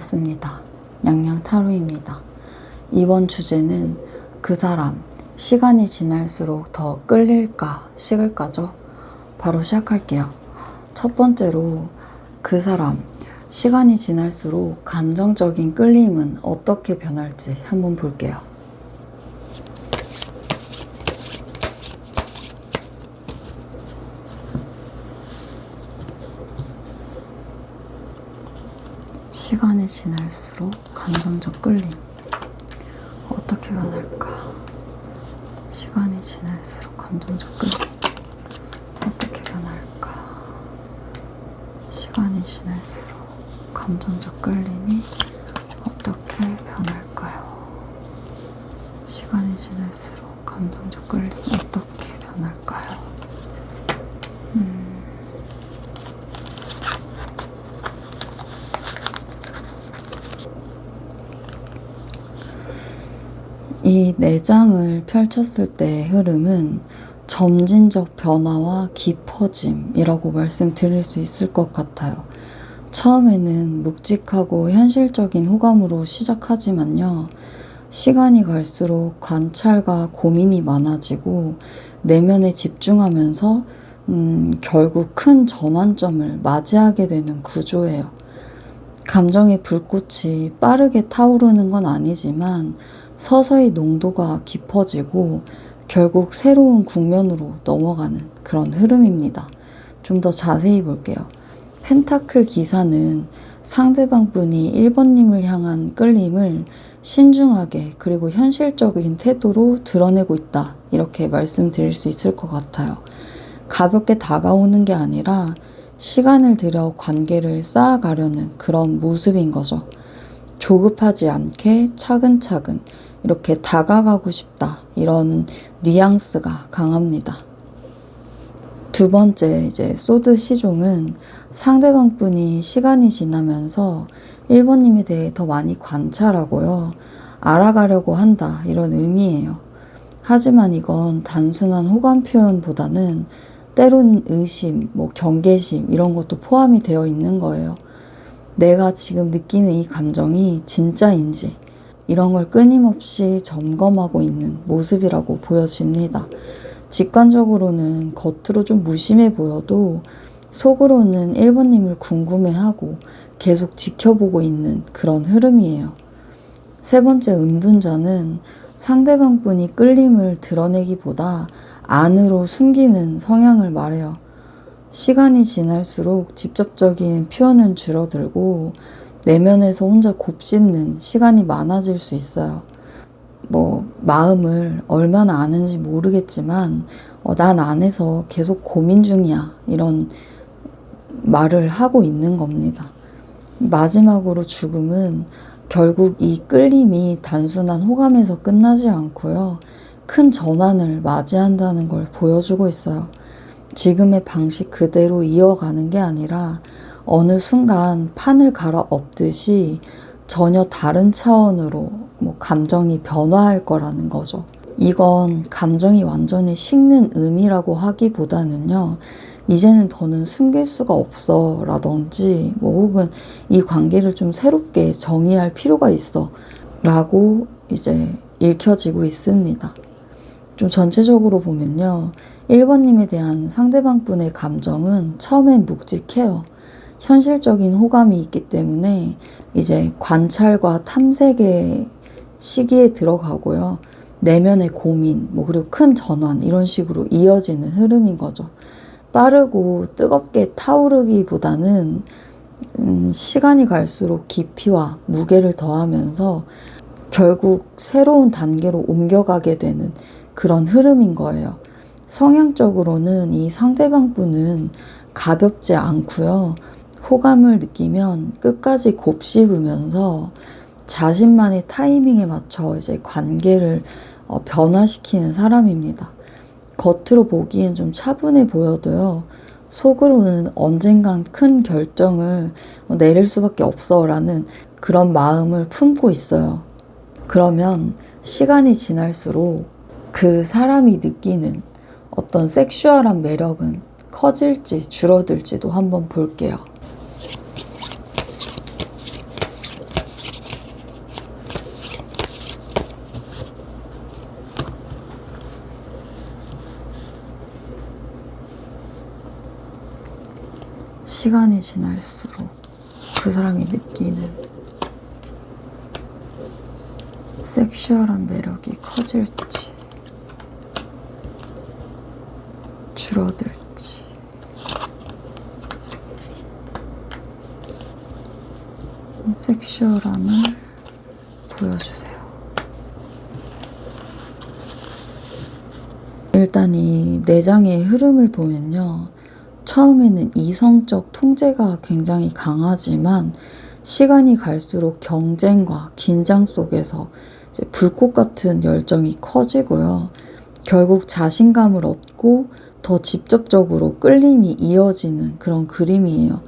반갑습니다. 냥냥타로입니다. 이번 주제는 그 사람, 시간이 지날수록 더 끌릴까, 식을까죠? 바로 시작할게요. 첫 번째로 그 사람, 시간이 지날수록 감정적인 끌림은 어떻게 변할지 한번 볼게요. 시간이 지날수록 감정적 끌림 어떻게 변할까? 시간이 지날수록 감정적 끌림 어떻게 변할까? 시간이 지날수록 감정적 끌림이 어떻게 변할까요? 시간이 지날수록 감정적 끌림이 어떻게 변할까요? 이 4장을 펼쳤을 때의 흐름은 점진적 변화와 깊어짐이라고 말씀드릴 수 있을 것 같아요. 처음에는 묵직하고 현실적인 호감으로 시작하지만요. 시간이 갈수록 관찰과 고민이 많아지고 내면에 집중하면서 결국 큰 전환점을 맞이하게 되는 구조예요. 감정의 불꽃이 빠르게 타오르는 건 아니지만 서서히 농도가 깊어지고 결국 새로운 국면으로 넘어가는 그런 흐름입니다. 좀 더 자세히 볼게요. 펜타클 기사는 상대방 분이 1번님을 향한 끌림을 신중하게 그리고 현실적인 태도로 드러내고 있다. 이렇게 말씀드릴 수 있을 것 같아요. 가볍게 다가오는 게 아니라 시간을 들여 관계를 쌓아가려는 그런 모습인 거죠. 조급하지 않게 차근차근 이렇게 다가가고 싶다. 이런 뉘앙스가 강합니다. 두 번째 소드 시종은 상대방 분이 시간이 지나면서 1번님에 대해 더 많이 관찰하고요. 알아가려고 한다. 이런 의미예요. 하지만 이건 단순한 호감 표현보다는 때론 의심, 경계심 이런 것도 포함이 되어 있는 거예요. 내가 지금 느끼는 이 감정이 진짜인지 이런 걸 끊임없이 점검하고 있는 모습이라고 보여집니다. 직관적으로는 겉으로 좀 무심해 보여도 속으로는 1번님을 궁금해하고 계속 지켜보고 있는 그런 흐름이에요. 세 번째 은둔자는 상대방 분이 끌림을 드러내기보다 안으로 숨기는 성향을 말해요. 시간이 지날수록 직접적인 표현은 줄어들고 내면에서 혼자 곱씹는 시간이 많아질 수 있어요. 마음을 얼마나 아는지 모르겠지만 난 안에서 계속 고민 중이야. 이런 말을 하고 있는 겁니다. 마지막으로 죽음은 결국 이 끌림이 단순한 호감에서 끝나지 않고요. 큰 전환을 맞이한다는 걸 보여주고 있어요. 지금의 방식 그대로 이어가는 게 아니라 어느 순간 판을 갈아엎듯이 전혀 다른 차원으로 감정이 변화할 거라는 거죠. 이건 감정이 완전히 식는 의미라고 하기보다는요. 이제는 더는 숨길 수가 없어 라든지 혹은 이 관계를 좀 새롭게 정의할 필요가 있어 라고 읽혀지고 있습니다. 좀 전체적으로 보면요. 1번님에 대한 상대방 분의 감정은 처음엔 묵직해요. 현실적인 호감이 있기 때문에 관찰과 탐색의 시기에 들어가고요. 내면의 고민, 그리고 큰 전환 이런 식으로 이어지는 흐름인 거죠. 빠르고 뜨겁게 타오르기보다는 시간이 갈수록 깊이와 무게를 더하면서 결국 새로운 단계로 옮겨가게 되는 그런 흐름인 거예요. 성향적으로는 이 상대방 분은 가볍지 않고요. 호감을 느끼면 끝까지 곱씹으면서 자신만의 타이밍에 맞춰 관계를 변화시키는 사람입니다. 겉으로 보기엔 좀 차분해 보여도요. 속으로는 언젠간 큰 결정을 내릴 수밖에 없어 라는 그런 마음을 품고 있어요. 그러면 시간이 지날수록 그 사람이 느끼는 어떤 섹슈얼한 매력은 커질지 줄어들지도 한번 볼게요. 시간이 지날수록 그 사람이 느끼는 섹슈얼한 매력이 커질지 줄어들지. 섹슈얼함을 보여주세요. 일단 이 내장의 흐름을 보면요. 처음에는 이성적 통제가 굉장히 강하지만 시간이 갈수록 경쟁과 긴장 속에서 이제 불꽃 같은 열정이 커지고요. 결국 자신감을 얻고 더 직접적으로 끌림이 이어지는 그런 그림이에요.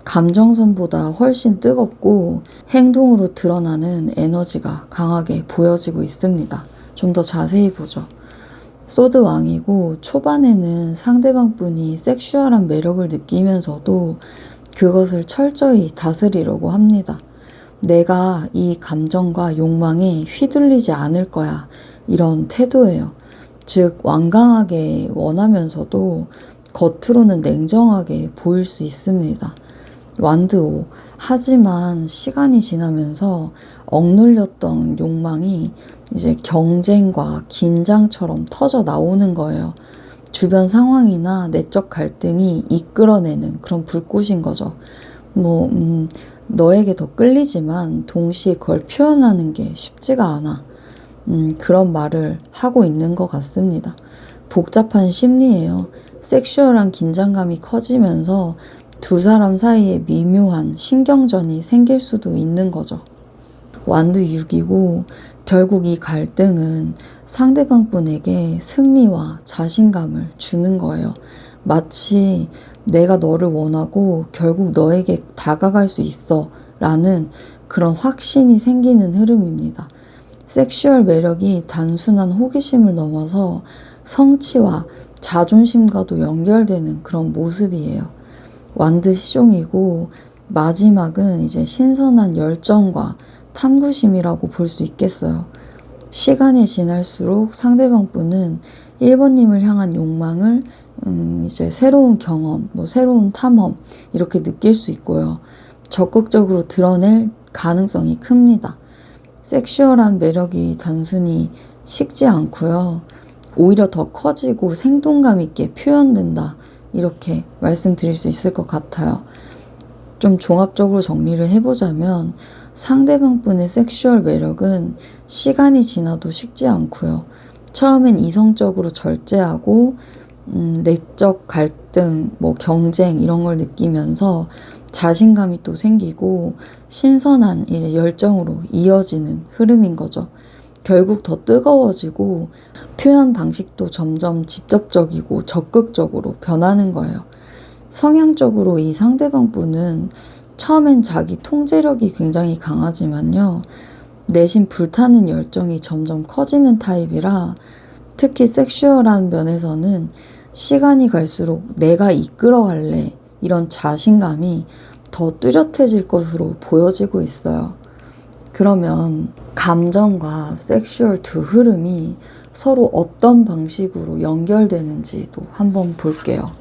감정선보다 훨씬 뜨겁고 행동으로 드러나는 에너지가 강하게 보여지고 있습니다. 좀 더 자세히 보죠. 소드 왕이고 초반에는 상대방 분이 섹슈얼한 매력을 느끼면서도 그것을 철저히 다스리려고 합니다. 내가 이 감정과 욕망에 휘둘리지 않을 거야. 이런 태도예요. 즉 완강하게 원하면서도 겉으로는 냉정하게 보일 수 있습니다. 완드 5. 하지만 시간이 지나면서 억눌렸던 욕망이 이제 경쟁과 긴장처럼 터져 나오는 거예요. 주변 상황이나 내적 갈등이 이끌어내는 그런 불꽃인 거죠. 너에게 더 끌리지만 동시에 그걸 표현하는 게 쉽지가 않아. 그런 말을 하고 있는 것 같습니다. 복잡한 심리예요. 섹슈얼한 긴장감이 커지면서 두 사람 사이에 미묘한 신경전이 생길 수도 있는 거죠. 완드 6이고 결국 이 갈등은 상대방 분에게 승리와 자신감을 주는 거예요. 마치 내가 너를 원하고 결국 너에게 다가갈 수 있어 라는 그런 확신이 생기는 흐름입니다. 섹슈얼 매력이 단순한 호기심을 넘어서 성취와 자존심과도 연결되는 그런 모습이에요. 완드 시종이고 마지막은 이제 신선한 열정과 탐구심이라고 볼 수 있겠어요. 시간이 지날수록 상대방 분은 1번님을 향한 욕망을 이제 새로운 경험, 새로운 탐험 이렇게 느낄 수 있고요. 적극적으로 드러낼 가능성이 큽니다. 섹슈얼한 매력이 단순히 식지 않고요. 오히려 더 커지고 생동감 있게 표현된다. 이렇게 말씀드릴 수 있을 것 같아요. 좀 종합적으로 정리를 해보자면 상대방 분의 섹슈얼 매력은 시간이 지나도 식지 않고요. 처음엔 이성적으로 절제하고 내적 갈등, 경쟁 이런 걸 느끼면서 자신감이 또 생기고 신선한 이제 열정으로 이어지는 흐름인 거죠. 결국 더 뜨거워지고 표현 방식도 점점 직접적이고 적극적으로 변하는 거예요. 성향적으로 이 상대방 분은 처음엔 자기 통제력이 굉장히 강하지만요. 내심 불타는 열정이 점점 커지는 타입이라 특히 섹슈얼한 면에서는 시간이 갈수록 내가 이끌어갈래 이런 자신감이 더 뚜렷해질 것으로 보여지고 있어요. 그러면 감정과 섹슈얼 두 흐름이 서로 어떤 방식으로 연결되는지도 한번 볼게요.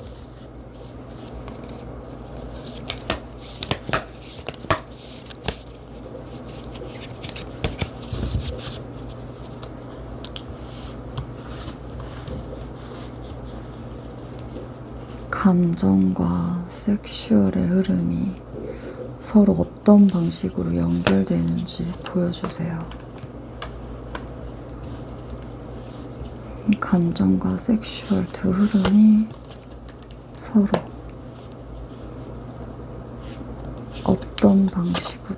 감정과 섹슈얼의 흐름이 서로 어떤 방식으로 연결되는지 보여주세요. 감정과 섹슈얼 두 흐름이 서로 어떤 방식으로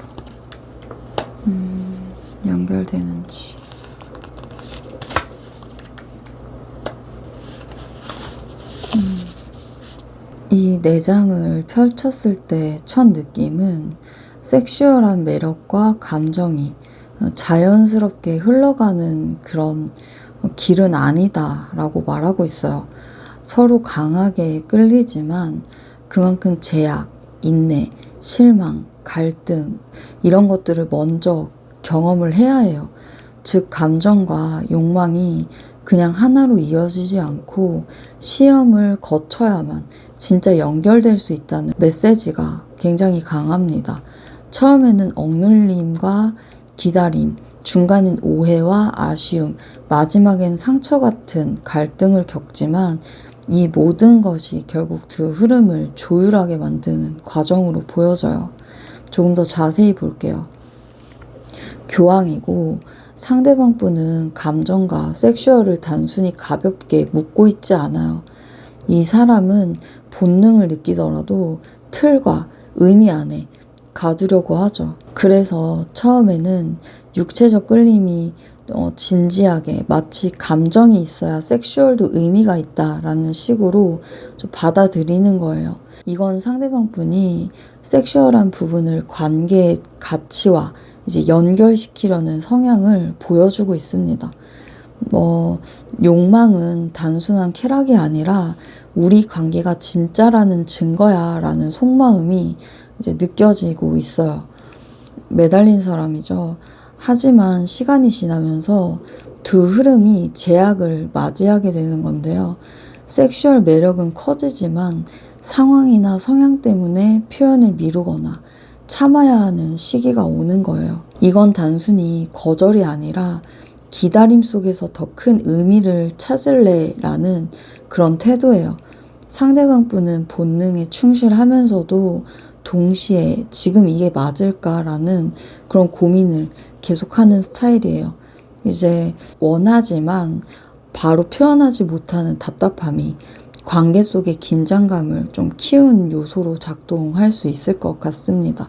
연결되는지. 이 내장을 펼쳤을 때 첫 느낌은 섹슈얼한 매력과 감정이 자연스럽게 흘러가는 그런 길은 아니다 라고 말하고 있어요. 서로 강하게 끌리지만 그만큼 제약, 인내, 실망, 갈등 이런 것들을 먼저 경험을 해야 해요. 즉 감정과 욕망이 그냥 하나로 이어지지 않고 시험을 거쳐야만 진짜 연결될 수 있다는 메시지가 굉장히 강합니다. 처음에는 억눌림과 기다림, 중간엔 오해와 아쉬움, 마지막엔 상처 같은 갈등을 겪지만 이 모든 것이 결국 두 흐름을 조율하게 만드는 과정으로 보여져요. 조금 더 자세히 볼게요. 교황이고 상대방 분은 감정과 섹슈얼을 단순히 가볍게 묶고 있지 않아요. 이 사람은 본능을 느끼더라도 틀과 의미 안에 가두려고 하죠. 그래서 처음에는 육체적 끌림이 진지하게 마치 감정이 있어야 섹슈얼도 의미가 있다라는 식으로 좀 받아들이는 거예요. 이건 상대방 분이 섹슈얼한 부분을 관계의 가치와 이제 연결시키려는 성향을 보여주고 있습니다. 욕망은 단순한 쾌락이 아니라 우리 관계가 진짜라는 증거야 라는 속마음이 이제 느껴지고 있어요. 매달린 사람이죠. 하지만 시간이 지나면서 두 흐름이 제약을 맞이하게 되는 건데요. 섹슈얼 매력은 커지지만 상황이나 성향 때문에 표현을 미루거나 참아야 하는 시기가 오는 거예요. 이건 단순히 거절이 아니라 기다림 속에서 더 큰 의미를 찾을래 라는 그런 태도예요. 상대방 분은 본능에 충실하면서도 동시에 지금 이게 맞을까라는 그런 고민을 계속하는 스타일이에요. 이제 원하지만 바로 표현하지 못하는 답답함이 관계 속의 긴장감을 좀 키운 요소로 작동할 수 있을 것 같습니다.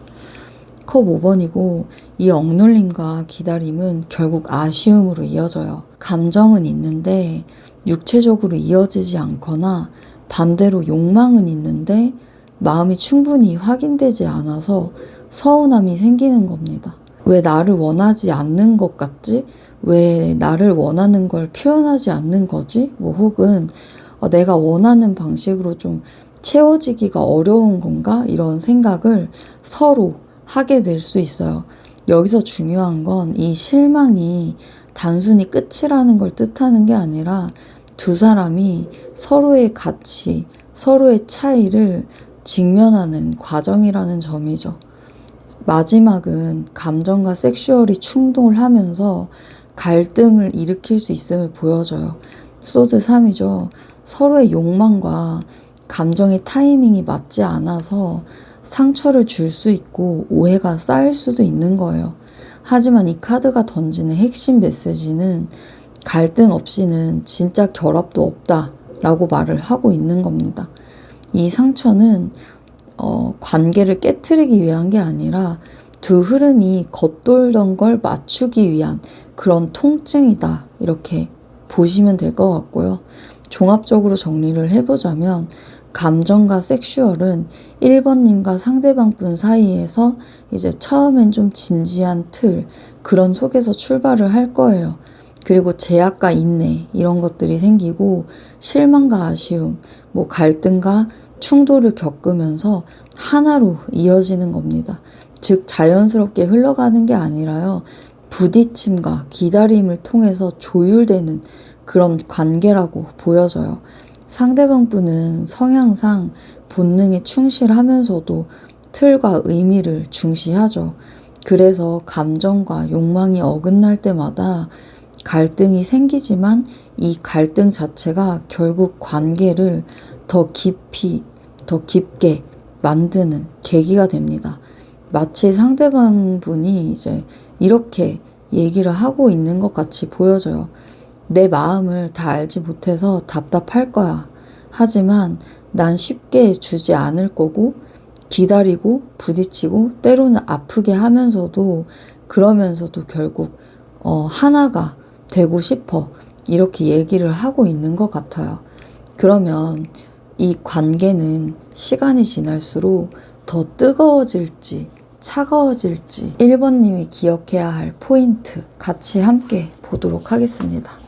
컵 5번이고 이 억눌림과 기다림은 결국 아쉬움으로 이어져요. 감정은 있는데 육체적으로 이어지지 않거나 반대로 욕망은 있는데 마음이 충분히 확인되지 않아서 서운함이 생기는 겁니다. 왜 나를 원하지 않는 것 같지? 왜 나를 원하는 걸 표현하지 않는 거지? 혹은 내가 원하는 방식으로 좀 채워지기가 어려운 건가? 이런 생각을 서로 하게 될 수 있어요. 여기서 중요한 건 이 실망이 단순히 끝이라는 걸 뜻하는 게 아니라 두 사람이 서로의 가치, 서로의 차이를 직면하는 과정이라는 점이죠. 마지막은 감정과 섹슈얼이 충돌을 하면서 갈등을 일으킬 수 있음을 보여줘요. 소드 3이죠. 서로의 욕망과 감정의 타이밍이 맞지 않아서 상처를 줄 수 있고 오해가 쌓일 수도 있는 거예요. 하지만 이 카드가 던지는 핵심 메시지는 갈등 없이는 진짜 결합도 없다라고 말을 하고 있는 겁니다. 이 상처는 관계를 깨트리기 위한 게 아니라 두 흐름이 겉돌던 걸 맞추기 위한 그런 통증이다. 이렇게 보시면 될 것 같고요. 종합적으로 정리를 해보자면 감정과 섹슈얼은 1번님과 상대방 분 사이에서 이제 처음엔 좀 진지한 틀, 그런 속에서 출발을 할 거예요. 그리고 제약과 인내, 이런 것들이 생기고 실망과 아쉬움, 갈등과 충돌을 겪으면서 하나로 이어지는 겁니다. 즉 자연스럽게 흘러가는 게 아니라요. 부딪힘과 기다림을 통해서 조율되는 그런 관계라고 보여져요. 상대방 분은 성향상 본능에 충실하면서도 틀과 의미를 중시하죠. 그래서 감정과 욕망이 어긋날 때마다 갈등이 생기지만 이 갈등 자체가 결국 관계를 더 깊게 만드는 계기가 됩니다. 마치 상대방 분이 이제 이렇게 얘기를 하고 있는 것 같이 보여져요. 내 마음을 다 알지 못해서 답답할 거야. 하지만 난 쉽게 주지 않을 거고 기다리고 부딪히고 때로는 아프게 하면서도 그러면서도 결국 하나가 되고 싶어. 이렇게 얘기를 하고 있는 것 같아요. 그러면 이 관계는 시간이 지날수록 더 뜨거워질지 차가워질지 1번님이 기억해야 할 포인트 같이 함께 보도록 하겠습니다.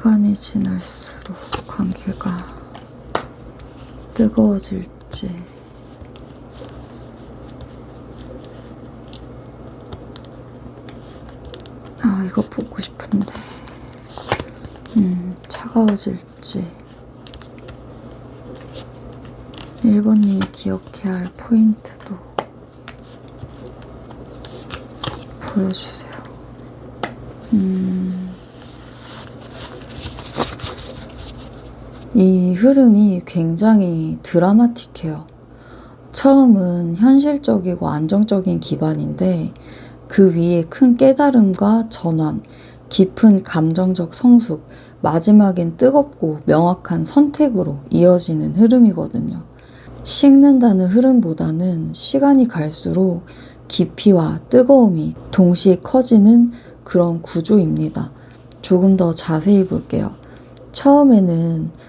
시간이 지날수록 관계가 뜨거워질지, 이거 보고 싶은데, 차가워질지, 1번님이 기억해야 할 포인트도 보여주세요. 이 흐름이 굉장히 드라마틱해요. 처음은 현실적이고 안정적인 기반인데 그 위에 큰 깨달음과 전환, 깊은 감정적 성숙, 마지막엔 뜨겁고 명확한 선택으로 이어지는 흐름이거든요. 식는다는 흐름보다는 시간이 갈수록 깊이와 뜨거움이 동시에 커지는 그런 구조입니다. 조금 더 자세히 볼게요. 처음에는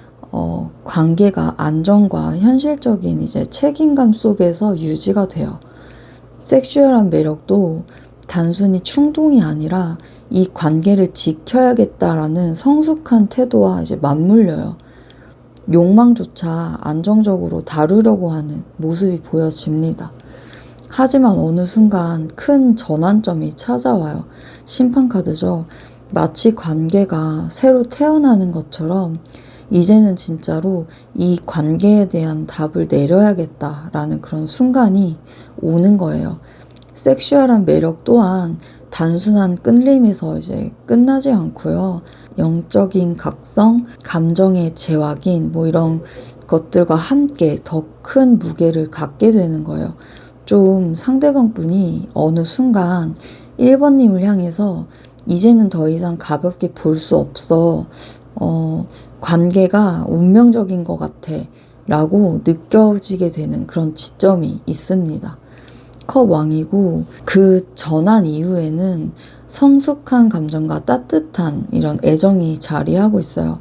관계가 안정과 현실적인 이제 책임감 속에서 유지가 돼요. 섹슈얼한 매력도 단순히 충동이 아니라 이 관계를 지켜야겠다라는 성숙한 태도와 이제 맞물려요. 욕망조차 안정적으로 다루려고 하는 모습이 보여집니다. 하지만 어느 순간 큰 전환점이 찾아와요. 심판카드죠. 마치 관계가 새로 태어나는 것처럼 이제는 진짜로 이 관계에 대한 답을 내려야겠다라는 그런 순간이 오는 거예요. 섹슈얼한 매력 또한 단순한 끌림에서 이제 끝나지 않고요. 영적인 각성, 감정의 재확인, 이런 것들과 함께 더 큰 무게를 갖게 되는 거예요. 좀 상대방 분이 어느 순간 1번님을 향해서 이제는 더 이상 가볍게 볼 수 없어. 관계가 운명적인 것 같아. 라고 느껴지게 되는 그런 지점이 있습니다. 컵 왕이고 그 전환 이후에는 성숙한 감정과 따뜻한 이런 애정이 자리하고 있어요.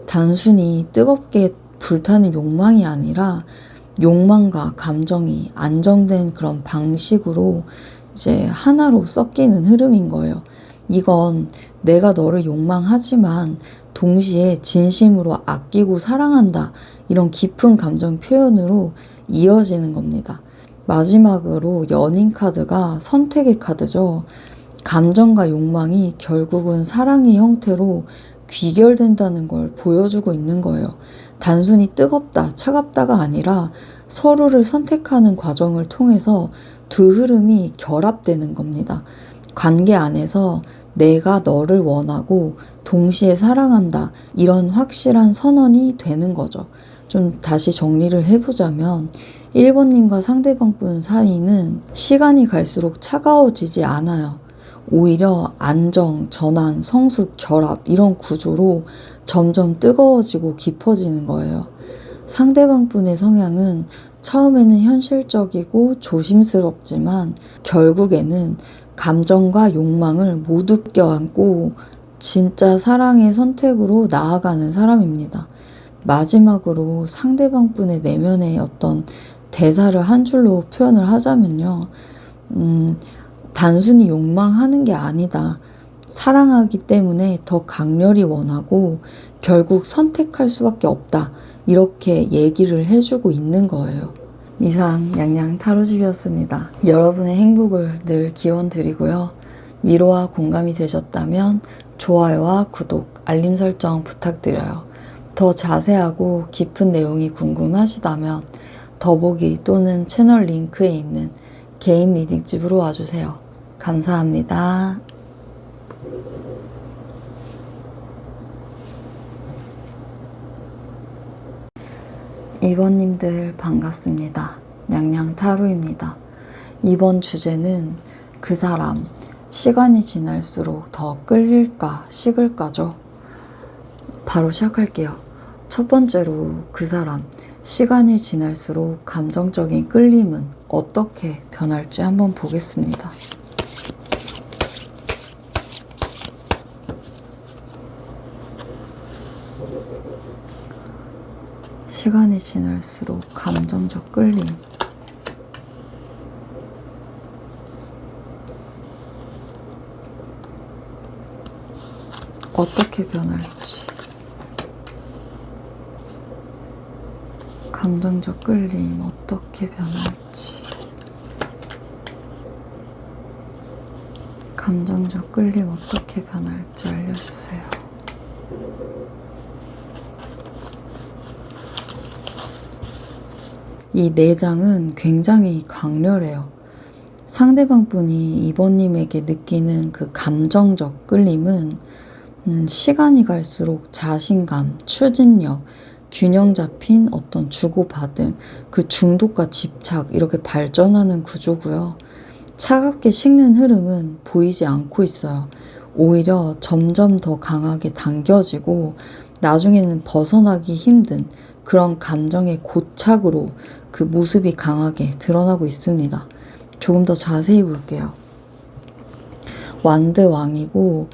단순히 뜨겁게 불타는 욕망이 아니라 욕망과 감정이 안정된 그런 방식으로 이제 하나로 섞이는 흐름인 거예요. 이건 내가 너를 욕망하지만 동시에 진심으로 아끼고 사랑한다. 이런 깊은 감정 표현으로 이어지는 겁니다. 마지막으로 연인 카드가 선택의 카드죠. 감정과 욕망이 결국은 사랑의 형태로 귀결된다는 걸 보여주고 있는 거예요. 단순히 뜨겁다, 차갑다가 아니라 서로를 선택하는 과정을 통해서 두 흐름이 결합되는 겁니다. 관계 안에서 내가 너를 원하고 동시에 사랑한다. 이런 확실한 선언이 되는 거죠. 좀 다시 정리를 해보자면 1번님과 상대방 분 사이는 시간이 갈수록 차가워지지 않아요. 오히려 안정, 전환, 성숙, 결합 이런 구조로 점점 뜨거워지고 깊어지는 거예요. 상대방 분의 성향은 처음에는 현실적이고 조심스럽지만 결국에는 감정과 욕망을 모두 껴안고 진짜 사랑의 선택으로 나아가는 사람입니다. 마지막으로 상대방 분의 내면의 어떤 대사를 한 줄로 표현을 하자면요. 단순히 욕망하는 게 아니다. 사랑하기 때문에 더 강렬히 원하고 결국 선택할 수밖에 없다. 이렇게 얘기를 해주고 있는 거예요. 이상 냥냥 타로집이었습니다. 여러분의 행복을 늘 기원드리고요. 위로와 공감이 되셨다면 좋아요와 구독, 알림 설정 부탁드려요. 더 자세하고 깊은 내용이 궁금하시다면 더보기 또는 채널 링크에 있는 개인 리딩집으로 와주세요. 감사합니다. 이번님들 반갑습니다. 냥냥 타로입니다. 이번 주제는 그 사람, 시간이 지날수록 더 끌릴까 식을까죠? 바로 시작할게요. 첫 번째로 그 사람, 시간이 지날수록 감정적인 끌림은 어떻게 변할지 한번 보겠습니다. 시간이 지날수록 감정적 끌림. 어떻게 변할지. 감정적 끌림 어떻게 변할지. 감정적 끌림 어떻게 변할지 알려주세요. 이 4장은 굉장히 강렬해요. 상대방 분이 2번님에게 느끼는 그 감정적 끌림은 시간이 갈수록 자신감, 추진력, 균형 잡힌 어떤 주고받음, 그 중독과 집착 이렇게 발전하는 구조고요. 차갑게 식는 흐름은 보이지 않고 있어요. 오히려 점점 더 강하게 당겨지고 나중에는 벗어나기 힘든 그런 감정의 고착으로 그 모습이 강하게 드러나고 있습니다. 조금 더 자세히 볼게요. 완드 왕이고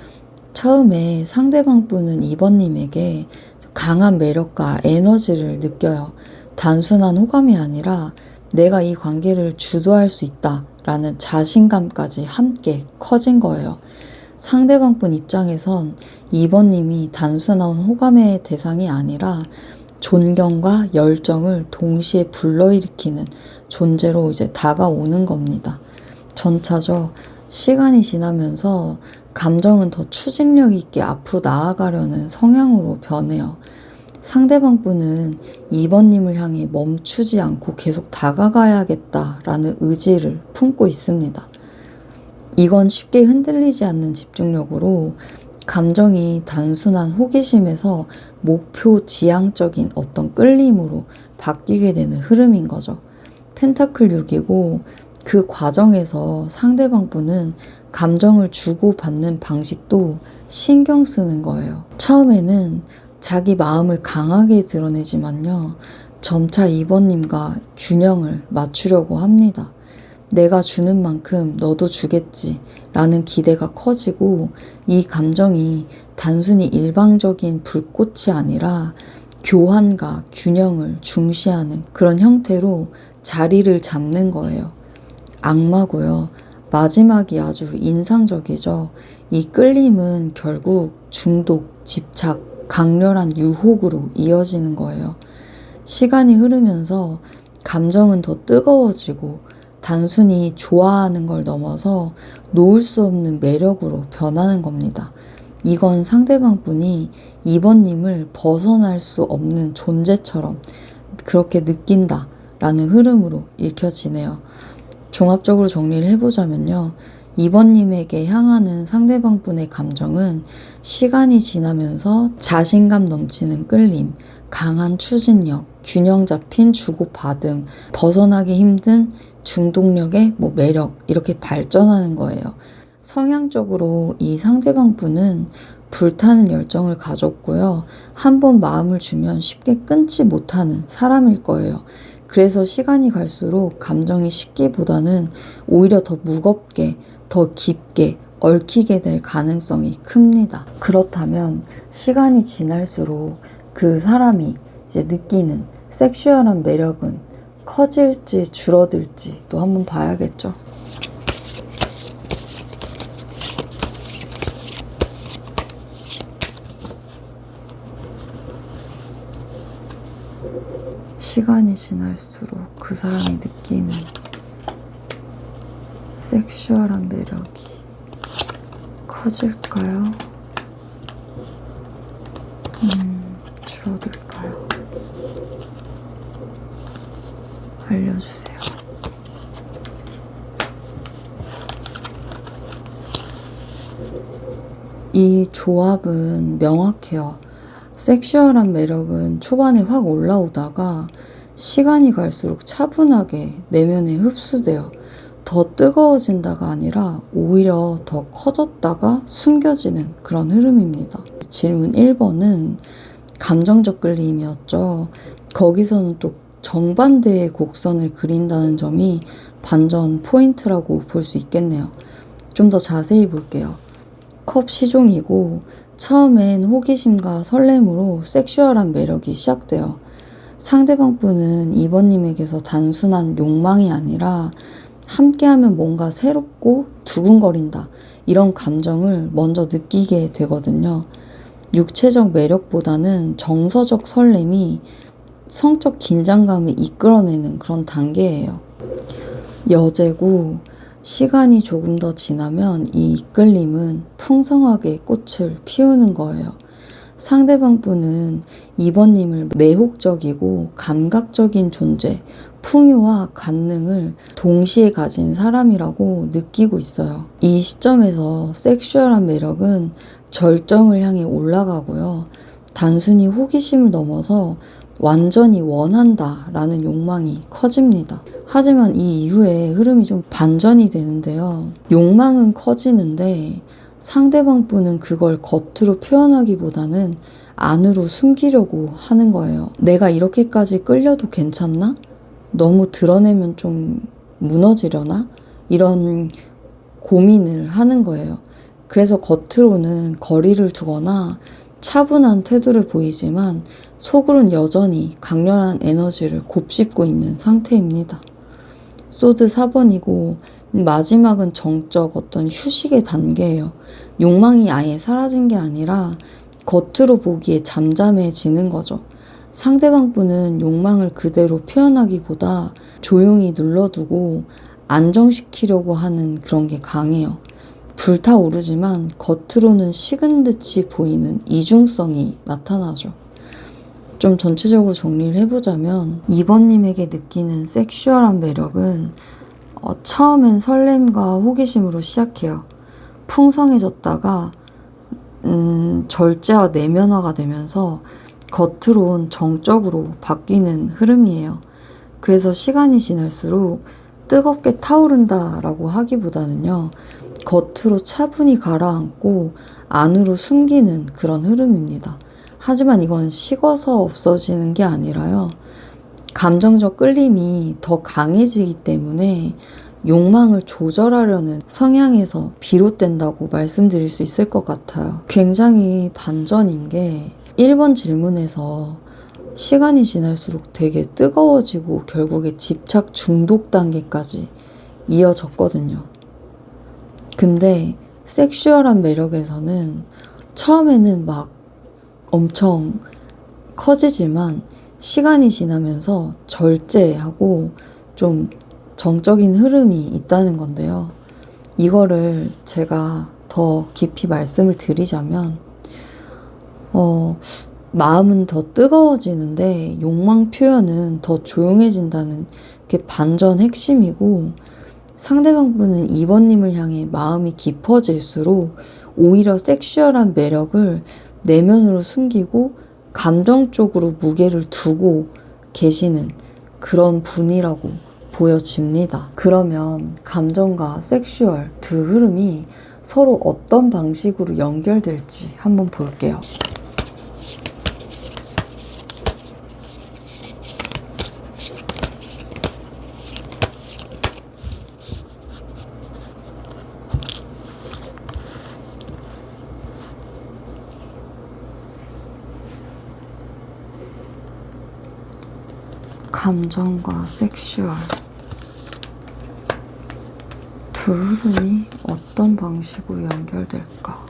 처음에 상대방 분은 2번님에게 강한 매력과 에너지를 느껴요. 단순한 호감이 아니라 내가 이 관계를 주도할 수 있다라는 자신감까지 함께 커진 거예요. 상대방 분 입장에선 2번님이 단순한 호감의 대상이 아니라 존경과 열정을 동시에 불러일으키는 존재로 이제 다가오는 겁니다. 전차죠. 시간이 지나면서 감정은 더 추진력 있게 앞으로 나아가려는 성향으로 변해요. 상대방 분은 2번님을 향해 멈추지 않고 계속 다가가야겠다라는 의지를 품고 있습니다. 이건 쉽게 흔들리지 않는 집중력으로 감정이 단순한 호기심에서 목표 지향적인 어떤 끌림으로 바뀌게 되는 흐름인 거죠. 펜타클 6이고 그 과정에서 상대방 분은 감정을 주고받는 방식도 신경 쓰는 거예요. 처음에는 자기 마음을 강하게 드러내지만요. 점차 2번님과 균형을 맞추려고 합니다. 내가 주는 만큼 너도 주겠지 라는 기대가 커지고 이 감정이 단순히 일방적인 불꽃이 아니라 교환과 균형을 중시하는 그런 형태로 자리를 잡는 거예요. 악마고요. 마지막이 아주 인상적이죠. 이 끌림은 결국 중독, 집착, 강렬한 유혹으로 이어지는 거예요. 시간이 흐르면서 감정은 더 뜨거워지고 단순히 좋아하는 걸 넘어서 놓을 수 없는 매력으로 변하는 겁니다. 이건 상대방 분이 2번님을 벗어날 수 없는 존재처럼 그렇게 느낀다라는 흐름으로 읽혀지네요. 종합적으로 정리를 해보자면요. 2번님에게 향하는 상대방 분의 감정은 시간이 지나면서 자신감 넘치는 끌림, 강한 추진력, 균형 잡힌 주고받음, 벗어나기 힘든 중독력의 매력 이렇게 발전하는 거예요. 성향적으로 이 상대방 분은 불타는 열정을 가졌고요. 한번 마음을 주면 쉽게 끊지 못하는 사람일 거예요. 그래서 시간이 갈수록 감정이 식기보다는 오히려 더 무겁게, 더 깊게 얽히게 될 가능성이 큽니다. 그렇다면 시간이 지날수록 그 사람이 이제 느끼는 섹슈얼한 매력은 커질지 줄어들지 또 한번 봐야겠죠. 시간이 지날수록 그 사람이 느끼는 섹슈얼한 매력이 커질까요? 줄어들까요? 알려주세요. 이 조합은 명확해요. 섹슈얼한 매력은 초반에 확 올라오다가 시간이 갈수록 차분하게 내면에 흡수돼요. 더 뜨거워진다가 아니라 오히려 더 커졌다가 숨겨지는 그런 흐름입니다. 질문 1번은 감정적 끌림이었죠. 거기서는 또 정반대의 곡선을 그린다는 점이 반전 포인트라고 볼 수 있겠네요. 좀 더 자세히 볼게요. 컵 시종이고 처음엔 호기심과 설렘으로 섹슈얼한 매력이 시작돼요. 상대방 분은 2번님에게서 단순한 욕망이 아니라 함께하면 뭔가 새롭고 두근거린다 이런 감정을 먼저 느끼게 되거든요. 육체적 매력보다는 정서적 설렘이 성적 긴장감을 이끌어내는 그런 단계예요. 여제고 시간이 조금 더 지나면 이 이끌림은 풍성하게 꽃을 피우는 거예요. 상대방 분은 2번님을 매혹적이고 감각적인 존재, 풍요와 관능을 동시에 가진 사람이라고 느끼고 있어요. 이 시점에서 섹슈얼한 매력은 절정을 향해 올라가고요. 단순히 호기심을 넘어서 완전히 원한다 라는 욕망이 커집니다. 하지만 이 이후에 흐름이 좀 반전이 되는데요. 욕망은 커지는데 상대방 분은 그걸 겉으로 표현하기보다는 안으로 숨기려고 하는 거예요. 내가 이렇게까지 끌려도 괜찮나? 너무 드러내면 좀 무너지려나? 이런 고민을 하는 거예요. 그래서 겉으로는 거리를 두거나 차분한 태도를 보이지만 속으론 여전히 강렬한 에너지를 곱씹고 있는 상태입니다. 소드 4번이고 마지막은 정적 어떤 휴식의 단계예요. 욕망이 아예 사라진 게 아니라 겉으로 보기에 잠잠해지는 거죠. 상대방 분은 욕망을 그대로 표현하기보다 조용히 눌러두고 안정시키려고 하는 그런 게 강해요. 불타오르지만 겉으로는 식은 듯이 보이는 이중성이 나타나죠. 좀 전체적으로 정리를 해보자면 2번님에게 느끼는 섹슈얼한 매력은 처음엔 설렘과 호기심으로 시작해요. 풍성해졌다가 절제와 내면화가 되면서 겉으론 정적으로 바뀌는 흐름이에요. 그래서 시간이 지날수록 뜨겁게 타오른다라고 하기보다는요. 겉으로 차분히 가라앉고 안으로 숨기는 그런 흐름입니다. 하지만 이건 식어서 없어지는 게 아니라요. 감정적 끌림이 더 강해지기 때문에 욕망을 조절하려는 성향에서 비롯된다고 말씀드릴 수 있을 것 같아요. 굉장히 반전인 게 1번 질문에서 시간이 지날수록 되게 뜨거워지고 결국에 집착 중독 단계까지 이어졌거든요. 근데 섹슈얼한 매력에서는 처음에는 막 엄청 커지지만 시간이 지나면서 절제하고 좀 정적인 흐름이 있다는 건데요. 이거를 제가 더 깊이 말씀을 드리자면 마음은 더 뜨거워지는데 욕망 표현은 더 조용해진다는 게 반전 핵심이고 상대방 분은 2번님을 향해 마음이 깊어질수록 오히려 섹슈얼한 매력을 내면으로 숨기고 감정적으로 무게를 두고 계시는 그런 분이라고 보여집니다. 그러면 감정과 섹슈얼 두 흐름이 서로 어떤 방식으로 연결될지 한번 볼게요. 감정과 섹슈얼 두 흐름이 어떤 방식으로 연결될까?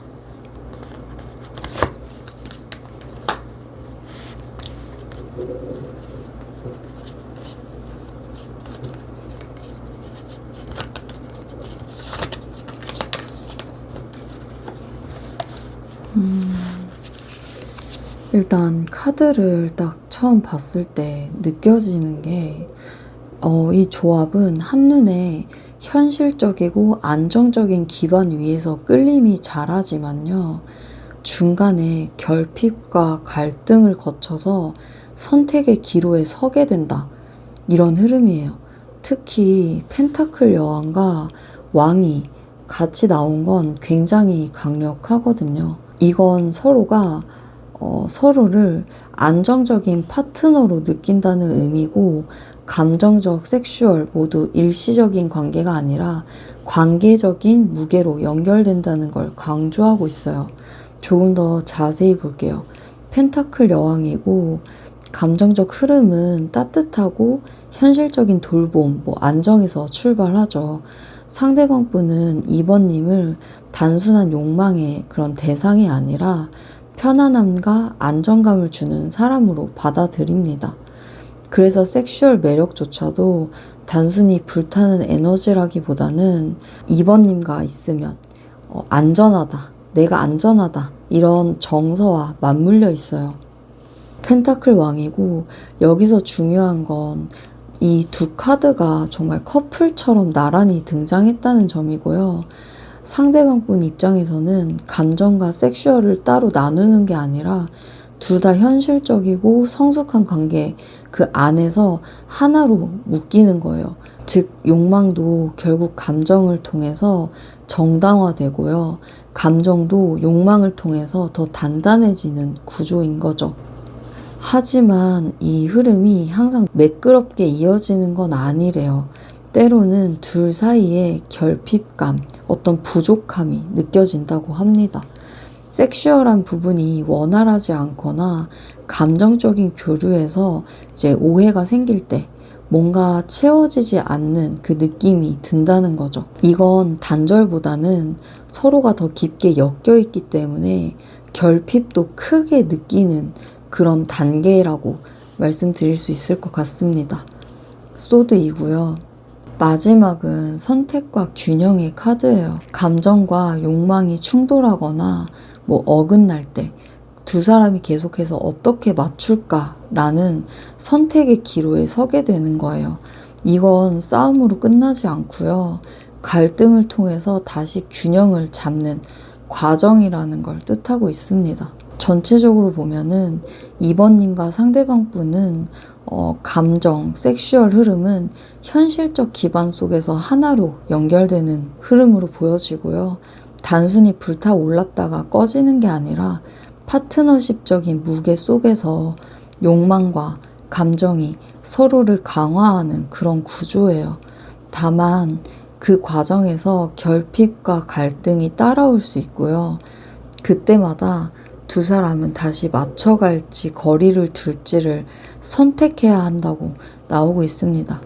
일단 카드를 딱 처음 봤을 때 느껴지는 게 이 조합은 한눈에 현실적이고 안정적인 기반 위에서 끌림이 자라지만요. 중간에 결핍과 갈등을 거쳐서 선택의 기로에 서게 된다. 이런 흐름이에요. 특히 펜타클 여왕과 왕이 같이 나온 건 굉장히 강력하거든요. 이건 서로가 서로를 안정적인 파트너로 느낀다는 의미고 감정적, 섹슈얼 모두 일시적인 관계가 아니라 관계적인 무게로 연결된다는 걸 강조하고 있어요. 조금 더 자세히 볼게요. 펜타클 여왕이고 감정적 흐름은 따뜻하고 현실적인 돌봄, 안정에서 출발하죠. 상대방 분은 2번님을 단순한 욕망의 그런 대상이 아니라 편안함과 안정감을 주는 사람으로 받아들입니다. 그래서 섹슈얼 매력조차도 단순히 불타는 에너지라기보다는 2번님과 있으면 안전하다, 내가 안전하다, 이런 정서와 맞물려 있어요. 펜타클 왕이고, 여기서 중요한 건 이 두 카드가 정말 커플처럼 나란히 등장했다는 점이고요. 상대방 분 입장에서는 감정과 섹슈얼을 따로 나누는 게 아니라 둘 다 현실적이고 성숙한 관계 그 안에서 하나로 묶이는 거예요. 즉 욕망도 결국 감정을 통해서 정당화되고요. 감정도 욕망을 통해서 더 단단해지는 구조인 거죠. 하지만 이 흐름이 항상 매끄럽게 이어지는 건 아니래요. 때로는 둘 사이에 결핍감, 어떤 부족함이 느껴진다고 합니다. 섹슈얼한 부분이 원활하지 않거나 감정적인 교류에서 이제 오해가 생길 때 뭔가 채워지지 않는 그 느낌이 든다는 거죠. 이건 단절보다는 서로가 더 깊게 엮여 있기 때문에 결핍도 크게 느끼는 그런 단계라고 말씀드릴 수 있을 것 같습니다. 소드이고요. 마지막은 선택과 균형의 카드예요. 감정과 욕망이 충돌하거나 어긋날 때 두 사람이 계속해서 어떻게 맞출까라는 선택의 기로에 서게 되는 거예요. 이건 싸움으로 끝나지 않고요. 갈등을 통해서 다시 균형을 잡는 과정이라는 걸 뜻하고 있습니다. 전체적으로 보면은 2번님과 상대방 분은 감정, 섹슈얼 흐름은 현실적 기반 속에서 하나로 연결되는 흐름으로 보여지고요. 단순히 불타올랐다가 꺼지는 게 아니라 파트너십적인 무게 속에서 욕망과 감정이 서로를 강화하는 그런 구조예요. 다만 그 과정에서 결핍과 갈등이 따라올 수 있고요. 그때마다 두 사람은 다시 맞춰갈지 거리를 둘지를 선택해야 한다고 나오고 있습니다.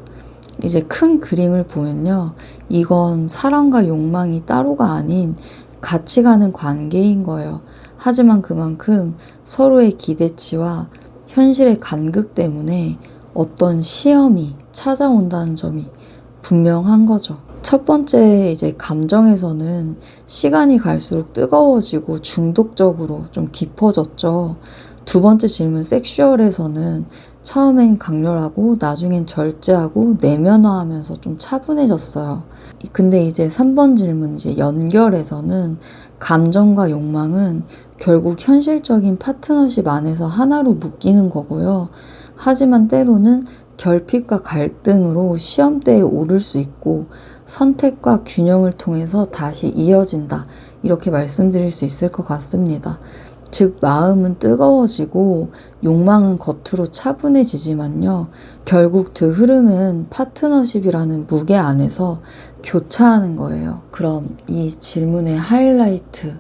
이제 큰 그림을 보면요. 이건 사랑과 욕망이 따로가 아닌 같이 가는 관계인 거예요. 하지만 그만큼 서로의 기대치와 현실의 간극 때문에 어떤 시험이 찾아온다는 점이 분명한 거죠. 첫 번째 이제 감정에서는 시간이 갈수록 뜨거워지고 중독적으로 좀 깊어졌죠. 두 번째 질문 섹슈얼에서는 처음엔 강렬하고 나중엔 절제하고 내면화하면서 좀 차분해졌어요. 근데 이제 3번 질문 이제 연결에서는 감정과 욕망은 결국 현실적인 파트너십 안에서 하나로 묶이는 거고요. 하지만 때로는 결핍과 갈등으로 시험대에 오를 수 있고 선택과 균형을 통해서 다시 이어진다. 이렇게 말씀드릴 수 있을 것 같습니다. 즉 마음은 뜨거워지고 욕망은 겉으로 차분해지지만요. 결국 두 흐름은 파트너십이라는 무게 안에서 교차하는 거예요. 그럼 이 질문의 하이라이트,